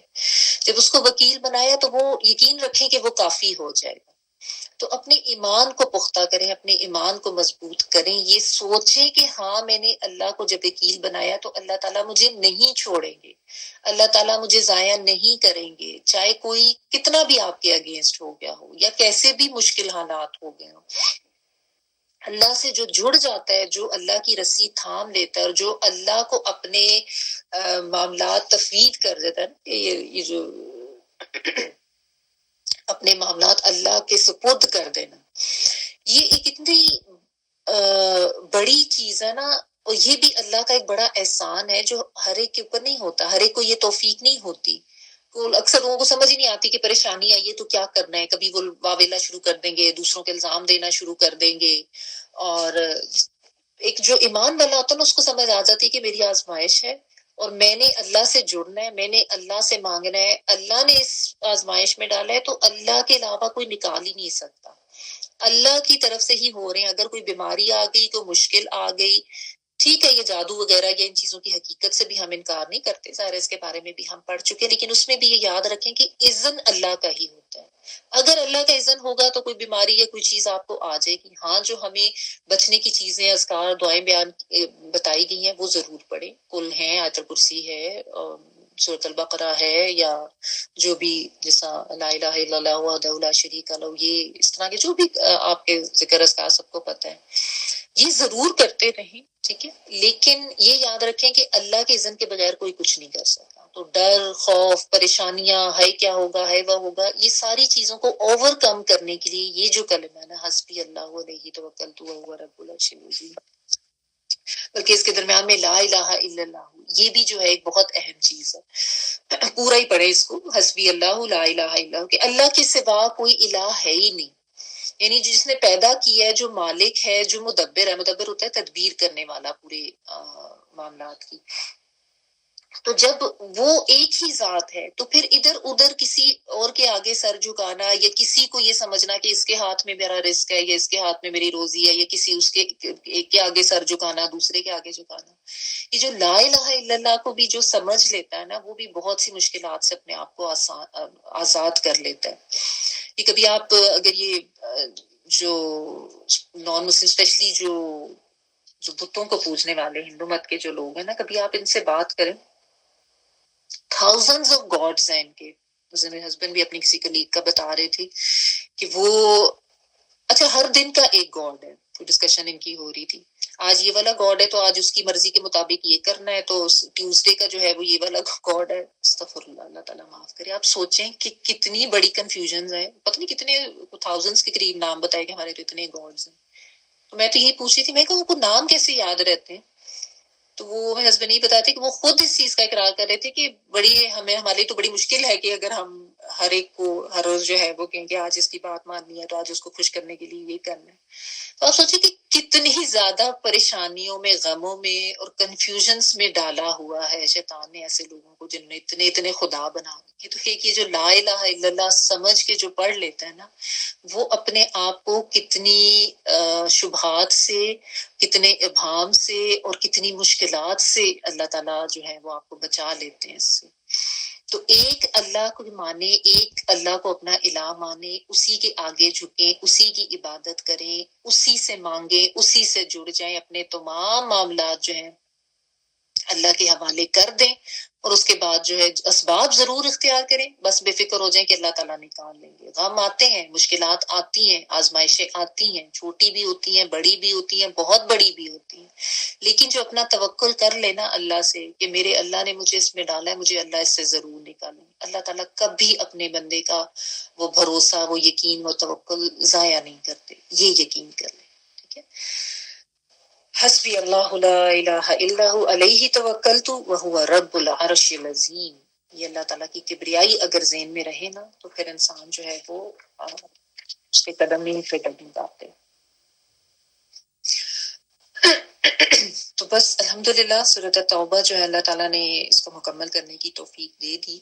جب اس کو وکیل بنایا تو وہ یقین رکھیں کہ وہ کافی ہو جائے گا. تو اپنے ایمان کو پختہ کریں، اپنے ایمان کو مضبوط کریں. یہ سوچیں کہ ہاں میں نے اللہ کو جب وکیل بنایا تو اللہ تعالیٰ مجھے نہیں چھوڑیں گے، اللہ تعالیٰ مجھے ضائع نہیں کریں گے، چاہے کوئی کتنا بھی آپ کے اگینسٹ ہو گیا ہو یا کیسے بھی مشکل حالات ہو گئے ہوں. اللہ سے جو جڑ جاتا ہے، جو اللہ کی رسی تھام لیتا ہے، اور جو اللہ کو اپنے معاملات تفویض کر دیتا ہے، یہ جو اپنے معاملات اللہ کے سپرد کر دینا، یہ ایک اتنی بڑی چیز ہے نا. اور یہ بھی اللہ کا ایک بڑا احسان ہے جو ہر ایک کے اوپر نہیں ہوتا، ہر ایک کو یہ توفیق نہیں ہوتی. اکثر لوگوں کو سمجھ ہی نہیں آتی کہ پریشانی آئی ہے تو کیا کرنا ہے. کبھی وہ واویلا شروع کر دیں گے، دوسروں کے الزام دینا شروع کر دیں گے. اور ایک جو ایمان والا ہوتا ہے نا، اس کو سمجھ آ جاتی ہے کہ میری آزمائش ہے اور میں نے اللہ سے جڑنا ہے، میں نے اللہ سے مانگنا ہے. اللہ نے اس آزمائش میں ڈالا ہے تو اللہ کے علاوہ کوئی نکال ہی نہیں سکتا. اللہ کی طرف سے ہی ہو رہے ہیں. اگر کوئی بیماری آ گئی، کوئی مشکل آ گئی، ٹھیک ہے یہ جادو وغیرہ یا ان چیزوں کی حقیقت سے بھی ہم انکار نہیں کرتے، ظاہر اس کے بارے میں بھی ہم پڑھ چکے ہیں، لیکن اس میں بھی یہ یاد رکھیں کہ اذن اللہ کا ہی ہوتا ہے. اگر اللہ کا اذن ہوگا تو کوئی بیماری یا کوئی چیز آپ کو آ جائے گی. ہاں، جو ہمیں بچنے کی چیزیں، اذکار، دعائیں بیان بتائی گئی ہیں وہ ضرور پڑھیں. کل ہیں، آیت الکرسی ہے، سورۃ البقرہ ہے، یا جو بھی جیسا لا الہ الا اللہ وحدہ لا شریک لہ، یہ اس طرح کے جو بھی آپ کے ذکر اذکار سب کو پتہ ہے، یہ ضرور کرتے رہیں. ٹھیک ہے، لیکن یہ یاد رکھیں کہ اللہ کے اذن کے بغیر کوئی کچھ نہیں کر سکتا. تو ڈر، خوف، پریشانیاں، ہے کیا ہوگا، ہے وہ ہوگا، یہ ساری چیزوں کو اوور کم کرنے کے لیے یہ جو کلمہ ہے نا، حسبی اللہ علیہ توکلت وہو رب العرش العظیم، بلکہ اس کے درمیان میں لا الہ الا اللہ، یہ بھی جو ہے ایک بہت اہم چیز ہے. پورا ہی پڑھے اس کو، حسبی اللہ لا الہ الا اللہ، کہ اللہ کے سوا کوئی الہ ہے ہی نہیں. یعنی جس نے پیدا کیا ہے، جو مالک ہے، جو مدبر ہے. مدبر ہوتا ہے تدبیر کرنے والا پورے معاملات کی. تو جب وہ ایک ہی ذات ہے تو پھر ادھر ادھر کسی اور کے آگے سر جھکانا، یا کسی کو یہ سمجھنا کہ اس کے ہاتھ میں میرا رزق ہے، یا اس کے ہاتھ میں میری روزی ہے، یا کسی اس کے ایک کے آگے سر جھکانا، دوسرے کے آگے جھکانا، یہ جو لا الہ الا اللہ کو بھی جو سمجھ لیتا ہے نا، وہ بھی بہت سی مشکلات سے اپنے آپ کو آزاد کر لیتا ہے. کہ کبھی آپ اگر یہ جو نان مسلم اسپیشلی جو بتوں کو پوجنے والے ہندو مت کے جو لوگ ہیں نا، کبھی آپ ان سے بات کریں، تھاؤزنڈز آف گاڈز ہیں ان کے. میرے ہسبینڈ بھی اپنی کسی کلیگ کا بتا رہے تھے کہ وہ اچھا ہر دن کا ایک گاڈ ہے. ڈسکشن ان کی ہو رہی تھی، آج یہ والا گاڈ ہے تو آج اس کی مرضی کے مطابق یہ کرنا ہے، تو ٹیوزڈے کا جو ہے وہ یہ والا گاڈ ہے. استغفر اللہ، اللہ تعالیٰ معاف کرے. آپ سوچیں کہ کتنی بڑی کنفیوژنز ہیں. پتہ نہیں کتنے تھاؤزنڈز کے قریب نام بتائے کہ ہمارے تو اتنے گاڈز ہیں. تو میں تو یہی پوچھ رہی تھی، میں کہ ان کو نام کیسے یاد رہتے ہیں؟ تو وہ میرے ہسبینڈ نہیں بتاتے کہ وہ خود اس چیز کا اقرار کر رہے تھے کہ ہمارے لیے تو بڑی مشکل ہے کہ اگر ہم ہر ایک کو ہر روز جو ہے وہ کہیں کہ آج اس کی بات ماننی ہے تو آج اس کو خوش کرنے کے لیے یہ کرنا ہے. تو آپ سوچیں کہ کتنی زیادہ پریشانیوں میں، غموں میں اور کنفیوژنس میں ڈالا ہوا ہے شیطان نے ایسے لوگوں کو جن نے اتنے خدا بنا دیے. تو یہ جو لا الہ الا اللہ سمجھ کے جو پڑھ لیتا ہے نا، وہ اپنے آپ کو کتنی شبہات سے، کتنے ابہام سے اور کتنی مشکلات سے اللہ تعالیٰ جو ہے وہ آپ کو بچا لیتے ہیں اس سے. تو ایک اللہ کو مانے، ایک اللہ کو اپنا الہ مانے، اسی کے آگے جھکیں، اسی کی عبادت کریں، اسی سے مانگیں، اسی سے جڑ جائیں، اپنے تمام معاملات جو ہیں اللہ کے حوالے کر دیں. اور اس کے بعد جو ہے اسباب ضرور اختیار کریں، بس بے فکر ہو جائیں کہ اللہ تعالیٰ نکال لیں گے۔ غم آتے ہیں، مشکلات آتی ہیں، آزمائشیں آتی ہیں، چھوٹی بھی ہوتی ہیں، بڑی بھی ہوتی ہیں، بہت بڑی بھی ہوتی ہیں، لیکن جو اپنا توکل کر لینا اللہ سے کہ میرے اللہ نے مجھے اس میں ڈالا ہے، مجھے اللہ اس سے ضرور نکالیں گے، اللہ تعالیٰ کبھی اپنے بندے کا وہ بھروسہ، وہ یقین، وہ توکل ضائع نہیں کرتے، یہ یقین کر لیں۔ ٹھیک ہے، حسبی اللہ لا الہ الا ہو علیہ توکلت وہو رب العرش العظیم۔ یہ اللہ تعالیٰ کی کبریائی اگر ذہن میں رہے نا تو پھر انسان جو ہے وہ اس کے قدم ہی پہ قدم ڈالتے۔ تو بس الحمدللہ سورۃ توبہ جو ہے اللہ تعالیٰ نے اس کو مکمل کرنے کی توفیق دے دی،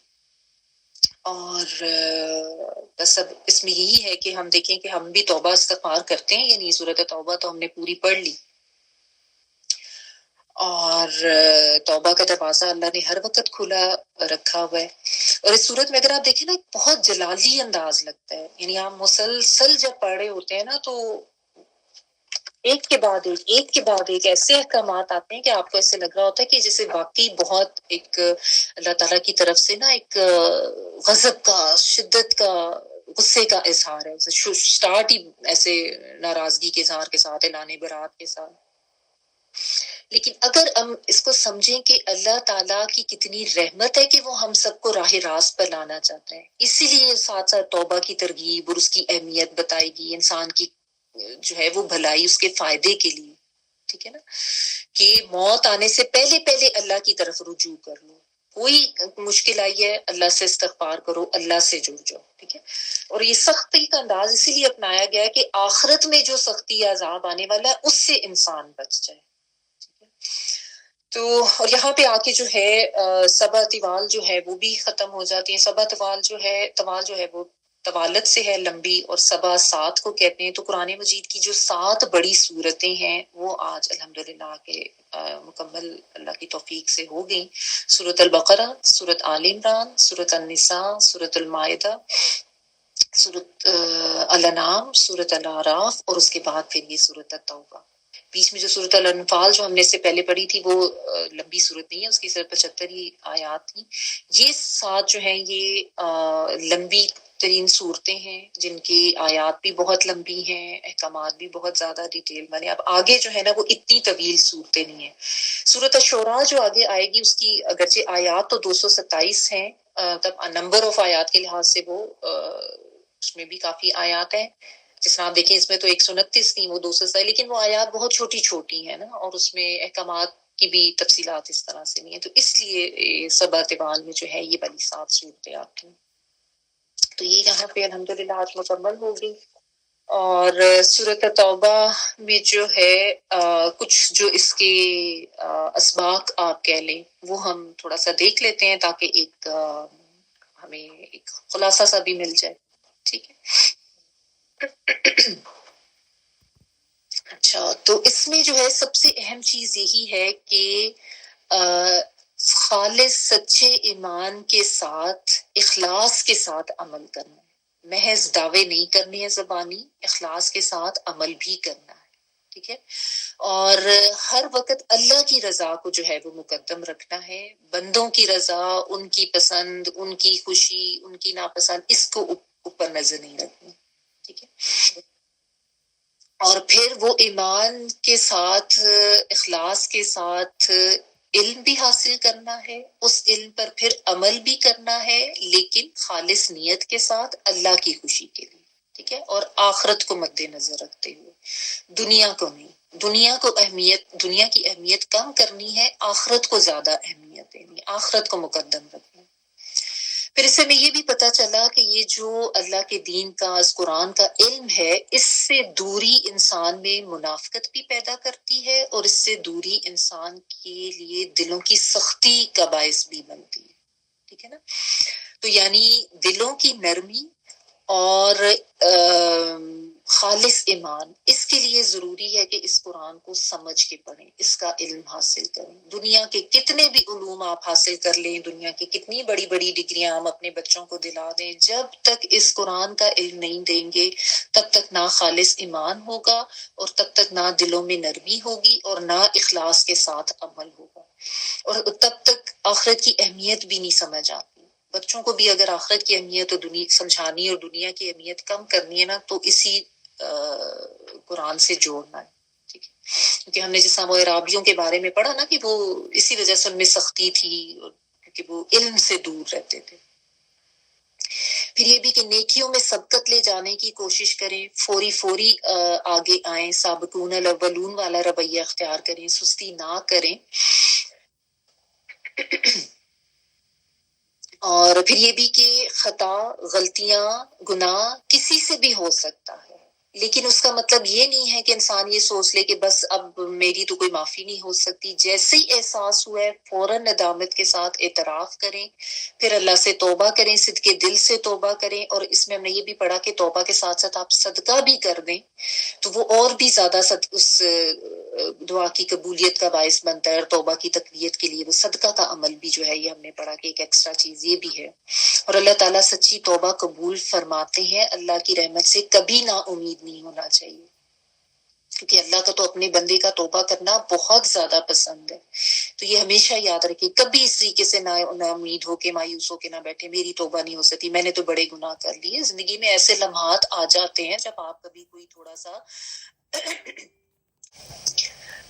اور بس اب اس میں یہی ہے کہ ہم دیکھیں کہ ہم بھی توبہ استغفار کرتے ہیں، یعنی سورۃ توبہ تو ہم نے پوری پڑھ لی، اور توبہ کا دروازہ اللہ نے ہر وقت کھلا رکھا ہوا ہے۔ اور اس صورت میں اگر آپ دیکھیں نا بہت جلالی انداز لگتا ہے، یعنی آپ مسلسل جب پڑھ رہے ہوتے ہیں نا تو ایک کے بعد ایک کے بعد ایک ایسے احکامات آتے ہیں کہ آپ کو ایسے لگ رہا ہوتا ہے کہ جیسے واقعی بہت ایک اللہ تعالیٰ کی طرف سے نا ایک غضب کا، شدت کا، غصے کا اظہار ہے۔ سٹارٹ ہی ایسے ناراضگی کے اظہار کے ساتھ، اعلان برات کے ساتھ، لیکن اگر ہم اس کو سمجھیں کہ اللہ تعالیٰ کی کتنی رحمت ہے کہ وہ ہم سب کو راہ راست پر لانا چاہتا ہے، اسی لیے ساتھ ساتھ توبہ کی ترغیب اور اس کی اہمیت بتائی گئی، انسان کی جو ہے وہ بھلائی اس کے فائدے کے لیے، ٹھیک ہے نا، کہ موت آنے سے پہلے پہلے اللہ کی طرف رجوع کر لو، کوئی مشکل آئی ہے اللہ سے استغفار کرو، اللہ سے جڑ جاؤ، ٹھیک ہے۔ اور یہ سختی کا انداز اسی لیے اپنایا گیا ہے کہ آخرت میں جو سختی یا عذاب آنے والا ہے اس سے انسان بچ جائے۔ تو اور یہاں پہ آ کے جو ہے سبا طوال جو ہے وہ بھی ختم ہو جاتی ہیں۔ سبا طوال جو ہے وہ طوالت سے ہے، لمبی، اور سبا 7 کو کہتے ہیں۔ تو قرآن مجید کی جو 7 بڑی صورتیں ہیں وہ آج الحمدللہ کے مکمل اللہ کی توفیق سے ہو گئیں۔ سورۃ البقرہ، سورۃ آل عمران، سورۃ النساء، سورۃ المائدہ، سورۃ الانعام، سورۃ الاعراف، اور اس کے بعد پھر یہ سورۃ التوبہ۔ بیچ میں جو سورۃ الانفال جو ہم نے اس سے پہلے پڑھی تھی وہ لمبی صورت نہیں ہے، اس کی صرف 75 ہی آیات تھیں۔ یہ 7 جو ہیں یہ لمبی ترین صورتیں ہیں جن کی آیات بھی بہت لمبی ہیں، احکامات بھی بہت زیادہ ڈیٹیل بنے۔ اب آگے جو ہے نا وہ اتنی طویل صورتیں نہیں ہیں۔ سورۃ الشورى جو آگے آئے گی اس کی اگرچہ آیات تو 227 ہیں، تب نمبر آف آیات کے لحاظ سے وہ اس میں بھی کافی آیات ہیں، جس طرح آپ دیکھیں اس میں تو 129 تھی، وہ 227، لیکن وہ آیات بہت چھوٹی چھوٹی ہیں نا، اور اس میں احکامات کی بھی تفصیلات اس طرح سے نہیں ہیں، تو اس لیے سبا طوال میں جو ہے یہ والی 7 صورتیں آتی ہیں۔ تو یہ یہاں پہ الحمدللہ آج مکمل ہوگی۔ اور سورۃ توبہ میں جو ہے کچھ جو اس کے اسباق آپ کہہ لیں وہ ہم تھوڑا سا دیکھ لیتے ہیں تاکہ ایک ہمیں ایک خلاصہ سا بھی مل جائے، ٹھیک ہے۔ اچھا، تو اس میں جو ہے سب سے اہم چیز یہی ہے کہ خالص سچے ایمان کے ساتھ، اخلاص کے ساتھ عمل کرنا ہے، محض دعوے نہیں کرنے ہیں زبانی، اخلاص کے ساتھ عمل بھی کرنا ہے، ٹھیک ہے۔ اور ہر وقت اللہ کی رضا کو جو ہے وہ مقدم رکھنا ہے، بندوں کی رضا، ان کی پسند، ان کی خوشی، ان کی ناپسند، اس کو اوپر نظر نہیں رکھنی، ٹھیک ہے۔ اور پھر وہ ایمان کے ساتھ، اخلاص کے ساتھ علم بھی حاصل کرنا ہے، اس علم پر پھر عمل بھی کرنا ہے، لیکن خالص نیت کے ساتھ اللہ کی خوشی کے لیے، ٹھیک ہے۔ اور آخرت کو مد نظر رکھتے ہوئے، دنیا کو نہیں، دنیا کی اہمیت کم کرنی ہے، آخرت کو زیادہ اہمیت دینی ہے، آخرت کو مقدم رکھنا ہے۔ پھر اس سے میں یہ بھی پتا چلا کہ یہ جو اللہ کے دین کا، اس قرآن کا علم ہے، اس سے دوری انسان میں منافقت بھی پیدا کرتی ہے، اور اس سے دوری انسان کے لیے دلوں کی سختی کا باعث بھی بنتی ہے، ٹھیک ہے نا۔ تو یعنی دلوں کی نرمی اور خالص ایمان، اس کے لیے ضروری ہے کہ اس قرآن کو سمجھ کے پڑھیں، اس کا علم حاصل کریں۔ دنیا کے کتنے بھی علوم آپ حاصل کر لیں، دنیا کی کتنی بڑی بڑی ڈگریاں ہم اپنے بچوں کو دلا دیں، جب تک اس قرآن کا علم نہیں دیں گے تب تک نہ خالص ایمان ہوگا، اور تب تک نہ دلوں میں نرمی ہوگی، اور نہ اخلاص کے ساتھ عمل ہوگا، اور تب تک آخرت کی اہمیت بھی نہیں سمجھ آتی. بچوں کو بھی اگر آخرت کی اہمیت اور دنیا سمجھانی اور دنیا کی اہمیت کم کرنی ہے نا تو اسی قرآن سے جوڑنا ہے. ٹھیک ہے، کیونکہ ہم نے جس طرح وہ عرابیوں کے بارے میں پڑھا نا کہ وہ اسی وجہ سے ان میں سختی تھی کیونکہ وہ علم سے دور رہتے تھے. پھر یہ بھی کہ نیکیوں میں سبقت لے جانے کی کوشش کریں، فوری آگے آئیں، سابقون الاولون والا رویہ اختیار کریں، سستی نہ کریں. اور پھر یہ بھی کہ خطا، غلطیاں، گناہ کسی سے بھی ہو سکتا ہے، لیکن اس کا مطلب یہ نہیں ہے کہ انسان یہ سوچ لے کہ بس اب میری تو کوئی معافی نہیں ہو سکتی. جیسے ہی احساس ہوا ہے فوراً ندامت کے ساتھ اعتراف کریں، پھر اللہ سے توبہ کریں، صدق کے دل سے توبہ کریں. اور اس میں ہم نے یہ بھی پڑھا کہ توبہ کے ساتھ ساتھ آپ صدقہ بھی کر دیں تو وہ اور بھی زیادہ اس دعا کی قبولیت کا باعث بنتا ہے. اور توبہ کی تقویت کے لیے وہ صدقہ کا عمل بھی جو ہے یہ ہم نے پڑھا کہ ایک ایکسٹرا چیز یہ بھی ہے. اور اللہ تعالیٰ سچی توبہ قبول فرماتے ہیں. اللہ کی رحمت سے کبھی نا امید نہیں ہونا چاہیے، کیونکہ اللہ کا تو اپنے بندے کا توبہ کرنا بہت زیادہ پسند ہے. تو یہ ہمیشہ یاد رکھے، کبھی اس طریقے سے نا امید ہو کے مایوس ہو کے نہ بیٹھے میری توبہ نہیں ہو سکتی، میں نے تو بڑے گناہ کر لیے. زندگی میں ایسے لمحات آ جاتے ہیں جب آپ کبھی کوئی تھوڑا سا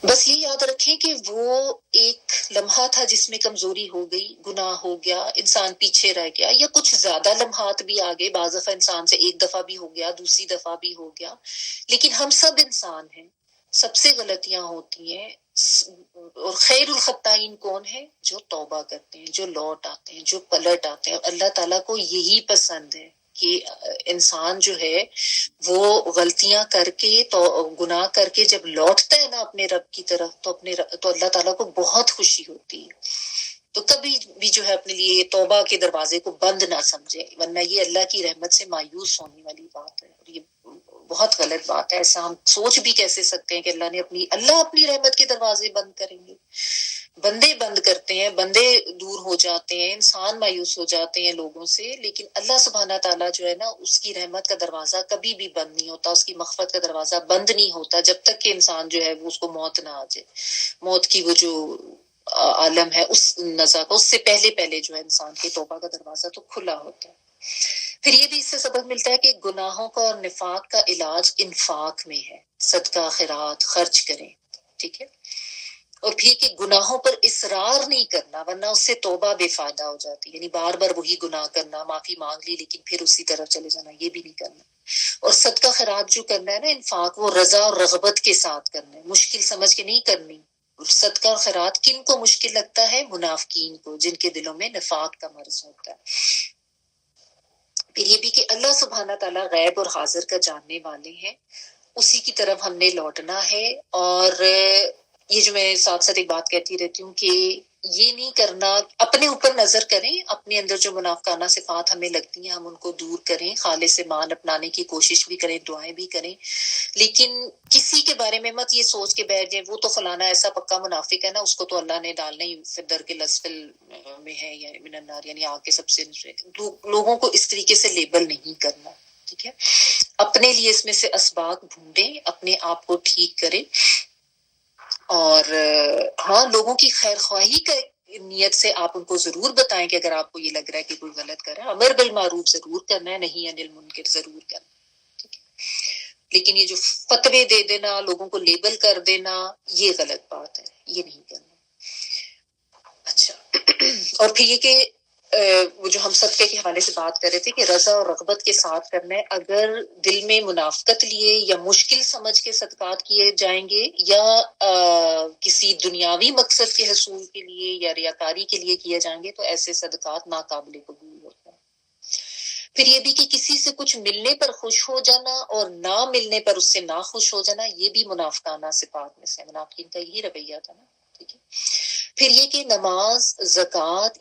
بس یہ یاد رکھیں کہ وہ ایک لمحہ تھا جس میں کمزوری ہو گئی، گناہ ہو گیا، انسان پیچھے رہ گیا، یا کچھ زیادہ لمحات بھی آ گئے. بعض دفعہ انسان سے ایک دفعہ بھی ہو گیا، دوسری دفعہ بھی ہو گیا، لیکن ہم سب انسان ہیں، سب سے غلطیاں ہوتی ہیں. اور خیر الخطائین کون ہے؟ جو توبہ کرتے ہیں، جو لوٹ آتے ہیں، جو پلٹ آتے ہیں. اور اللہ تعالیٰ کو یہی پسند ہے کہ انسان جو ہے وہ غلطیاں کر کے تو گناہ کر کے جب لوٹتا ہے نا اپنے رب کی طرف تو اللہ تعالیٰ کو بہت خوشی ہوتی ہے. تو کبھی بھی جو ہے اپنے لیے توبہ کے دروازے کو بند نہ سمجھے، ورنہ یہ اللہ کی رحمت سے مایوس ہونے والی بات ہے. اور یہ بہت غلط بات ہے. ایسا ہم سوچ بھی کیسے سکتے ہیں کہ اللہ اپنی رحمت کے دروازے بند کریں گے؟ بندے بند کرتے ہیں، بندے دور ہو جاتے ہیں، انسان مایوس ہو جاتے ہیں لوگوں سے، لیکن اللہ سبحانہ تعالیٰ جو ہے نا اس کی رحمت کا دروازہ کبھی بھی بند نہیں ہوتا، اس کی مغفرت کا دروازہ بند نہیں ہوتا جب تک کہ انسان جو ہے وہ اس کو موت نہ آ جائے. موت کی وہ جو عالم ہے اس نزا کا، اس سے پہلے جو ہے انسان کے توبہ کا دروازہ تو کھلا ہوتا ہے. پھر یہ بھی اس سے سبق ملتا ہے کہ گناہوں کا اور نفاق کا علاج انفاق میں ہے. صدقہ خیرات خرچ کریں، ٹھیک ہے. اور پھر کہ گناہوں پر اصرار نہیں کرنا، ورنہ اس سے توبہ بے فائدہ ہو جاتی ہے. یعنی بار بار وہی گناہ کرنا، معافی مانگ لی لیکن پھر اسی طرف چلے جانا، یہ بھی نہیں کرنا. اور صدقہ خیرات جو کرنا ہے نا، انفاق، وہ رضا اور رغبت کے ساتھ کرنا ہے، مشکل سمجھ کے نہیں کرنی. صدقہ اور خیرات کن کو مشکل لگتا ہے؟ منافقین کو، جن کے دلوں میں نفاق کا مرض ہوتا ہے. پھر یہ بھی کہ اللہ سبحانہ تعالیٰ غیب اور حاضر کا جاننے والے ہیں، اسی کی طرف ہم نے لوٹنا ہے. اور یہ جو میں ساتھ ساتھ ایک بات کہتی رہتی ہوں کہ یہ نہیں کرنا، اپنے اوپر نظر کریں، اپنے اندر جو منافقانہ صفات ہمیں لگتی ہیں ہم ان کو دور کریں، خالص ایمان اپنانے کی کوشش بھی کریں، دعائیں بھی کریں، لیکن کسی کے بارے میں مت یہ سوچ کے بیٹھ جائیں وہ تو فلانا ایسا پکا منافق ہے نا، اس کو تو اللہ نے ڈالنا ہی پھر درک الاسفل میں ہے، یا من النار، یعنی آگ کے سب سے لوگوں کو اس طریقے سے لیبل نہیں کرنا. ٹھیک ہے، اپنے لیے اس میں سے اسباق ڈھونڈیں، اپنے آپ کو ٹھیک کریں. اور ہاں، لوگوں کی خیر خواہی کا نیت سے آپ ان کو ضرور بتائیں کہ اگر آپ کو یہ لگ رہا ہے کہ کوئی غلط کر رہا ہے، امر بالمعروف ضرور کرنا ہے، نہیں انل منکر ضرور کرنا. ٹھیک ہے، لیکن یہ جو فتوے دے دینا، لوگوں کو لیبل کر دینا، یہ غلط بات ہے، یہ نہیں کرنا. اچھا، اور پھر یہ کہ وہ جو ہم صدقے کے حوالے سے بات کر رہے تھے کہ رضا اور رغبت کے ساتھ کرنا ہے. اگر دل میں منافقت لیے یا مشکل سمجھ کے صدقات کیے جائیں گے، یا کسی دنیاوی مقصد کے حصول کے لیے یا ریاکاری کے لیے کیے جائیں گے، تو ایسے صدقات ناقابل قبول ہوتے ہیں. پھر یہ بھی کہ کسی سے کچھ ملنے پر خوش ہو جانا اور نہ ملنے پر اس سے نہ خوش ہو جانا، یہ بھی منافقانہ صفات میں سے، منافقین کا یہی رویہ تھا نا. ٹھیک ہے، پھر یہ کہ نماز، زکوٰۃ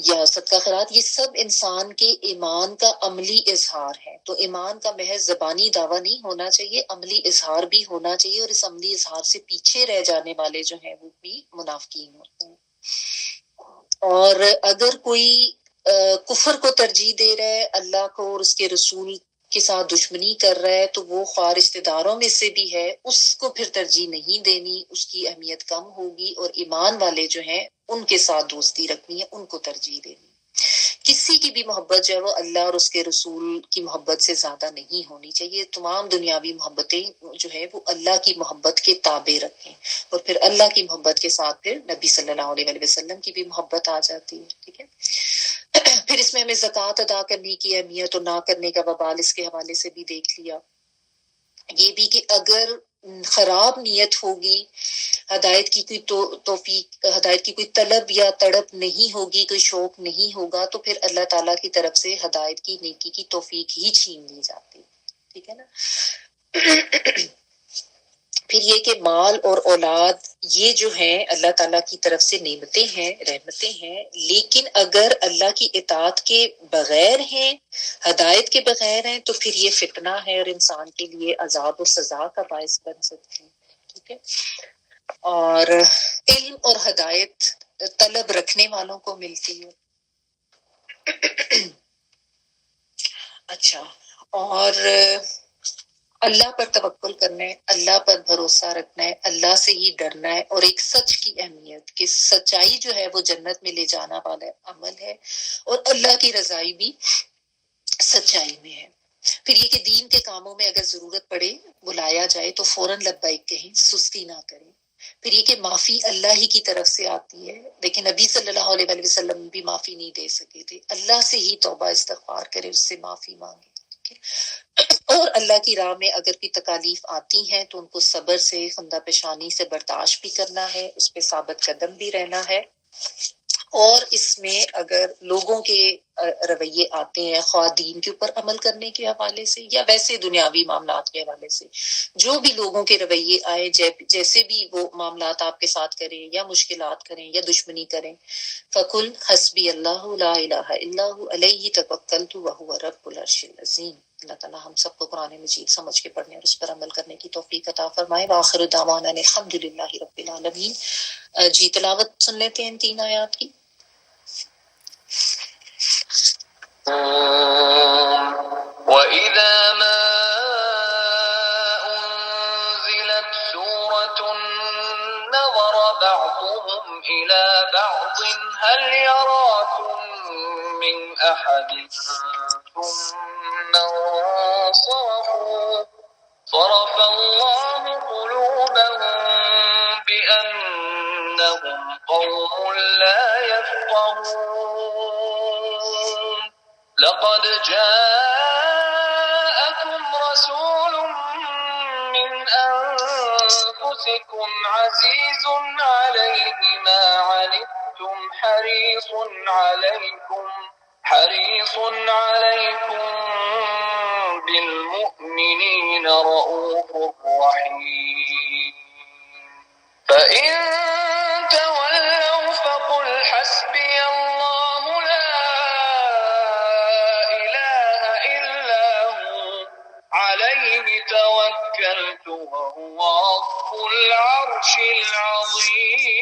یا صدقہ خیرات، یہ سب انسان کے ایمان کا عملی اظہار ہے. تو ایمان کا محض زبانی دعویٰ نہیں ہونا چاہیے، عملی اظہار بھی ہونا چاہیے. اور اس عملی اظہار سے پیچھے رہ جانے والے جو ہیں وہ بھی منافقین ہوتے ہیں. اور اگر کوئی کفر کو ترجیح دے رہا ہے، اللہ کو اور اس کے رسول کے ساتھ دشمنی کر رہا ہے، تو وہ خواہ رشتہ داروں میں سے بھی ہے، اس کو پھر ترجیح نہیں دینی، اس کی اہمیت کم ہوگی. اور ایمان والے جو ہیں ان کے ساتھ دوستی رکھنی ہے، ان کو ترجیح دینی ہے۔ کسی کی بھی محبت جو ہے وہ اللہ اور اس کے رسول کی محبت سے زیادہ نہیں ہونی چاہیے۔ تمام دنیاوی محبتیں جو ہے وہ اللہ کی محبت کے تابع رکھیں، اور پھر اللہ کی محبت کے ساتھ پھر نبی صلی اللہ علیہ وسلم کی بھی محبت آ جاتی ہے، ٹھیک ہے۔ پھر اس میں ہمیں زکوٰۃ ادا کرنے کی اہمیت اور نہ کرنے کا وبال اس کے حوالے سے بھی دیکھ لیا۔ یہ بھی کہ اگر خراب نیت ہوگی، ہدایت کی کوئی توفیق، ہدایت کی کوئی طلب یا تڑپ نہیں ہوگی، کوئی شوق نہیں ہوگا، تو پھر اللہ تعالیٰ کی طرف سے ہدایت کی، نیکی کی توفیق ہی چھین لی جاتی، ٹھیک ہے نا۔ پھر یہ کہ مال اور اولاد یہ جو ہیں اللہ تعالیٰ کی طرف سے نعمتیں ہیں، رحمتیں ہیں، لیکن اگر اللہ کی اطاعت کے بغیر ہیں، ہدایت کے بغیر ہیں، تو پھر یہ فتنہ ہے اور انسان کے لیے عذاب و سزا کا باعث بن سکتی ہے، ٹھیک ہے۔ اور علم اور ہدایت طلب رکھنے والوں کو ملتی ہے۔ اچھا، اور اللہ پر توکل کرنا ہے، اللہ پر بھروسہ رکھنا ہے، اللہ سے ہی ڈرنا ہے، اور ایک سچ کی اہمیت کہ سچائی جو ہے وہ جنت میں لے جانا والا عمل ہے، اور اللہ کی رضائی بھی سچائی میں ہے۔ پھر یہ کہ دین کے کاموں میں اگر ضرورت پڑے، بلایا جائے تو فوراً لبیک کہیں، سستی نہ کریں۔ پھر یہ کہ معافی اللہ ہی کی طرف سے آتی ہے، لیکن نبی صلی اللہ علیہ وسلم بھی معافی نہیں دے سکے تھے، اللہ سے ہی توبہ استغفار کرے، اس سے معافی مانگے، ٹھیک ہے۔ اور اللہ کی راہ میں اگر کوئی تکالیف آتی ہیں تو ان کو صبر سے، خندہ پیشانی سے برداشت بھی کرنا ہے، اس پہ ثابت قدم بھی رہنا ہے۔ اور اس میں اگر لوگوں کے رویے آتے ہیں، خواہ دین کے اوپر عمل کرنے کے حوالے سے یا ویسے دنیاوی معاملات کے حوالے سے، جو بھی لوگوں کے رویے آئے، جیسے بھی وہ معاملات آپ کے ساتھ کریں یا مشکلات کریں یا دشمنی کریں، فَقُلْ حَسْبِيَ اللَّهُ لَا إِلَٰهَ إِلَّا هُوَ عَلَيْهِ تَوَكَّلْتُ وَهُوَ رَبُّ الْعَرْشِ الْعَظِيمِ۔ اللہ تعالیٰ ہم سب کو قرآن مجید سمجھ کے پڑھنے اور اس پر عمل کرنے کی توفیق عطا فرمائے۔ وآخر دعوانا الحمد للہ رب العالمین۔ جی تلاوت سن لیتے ہیں ان 3 آیات کی۔ وَإِذَا مَا أُنزِلَتْ سُورَةٌ نَظَرَ بَعْضُهُمْ إِلَى بَعْضٍ هَلْ يَرَاكُم مِّنْ أَحَدٍ ثُمَّ انصَرَفُوا صَرَفَ اللَّهُ قُلُوبَهُم بِأَنَّهُمْ قَوْمٌ لَّا يَفْقَهُونَ۔ لَقَدْ جَاءَكُمْ رَسُولٌ مِّنْ أَنفُسِكُمْ عَزِيزٌ عَلَيْهِ مَا عَنِتُّمْ حَرِيصٌ عَلَيْكُمْ بِالْمُؤْمِنِينَ رَءُوفٌ رَّحِيمٌ۔ فَإِن تَوَلَّوْا فَقُلْ حَسْبِيَ اللَّهُ لَا إِلَٰهَ إِلَّا هُوَ عَلَيْهِ تَوَكَّلْتُ وَهُوَ رَبُّ الْعَرْشِ الْعَظِيمِ۔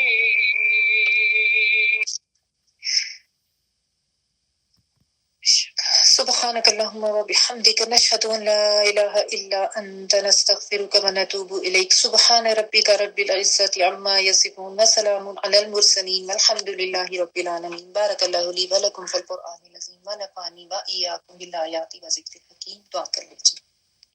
سبحانك اللهم وبحمدك نشهد أن لا إله إلا أنت نستغفرك ونتوب إليك۔ سبحان ربك رب العزة عما يصفون وسلام على المرسلين والحمد لله رب العالمين۔ بارك الله لي ولكم في القرآن العظيم ونفعني وإياكم بالآيات وذكر الحكيم۔ دعا کر لیجیے۔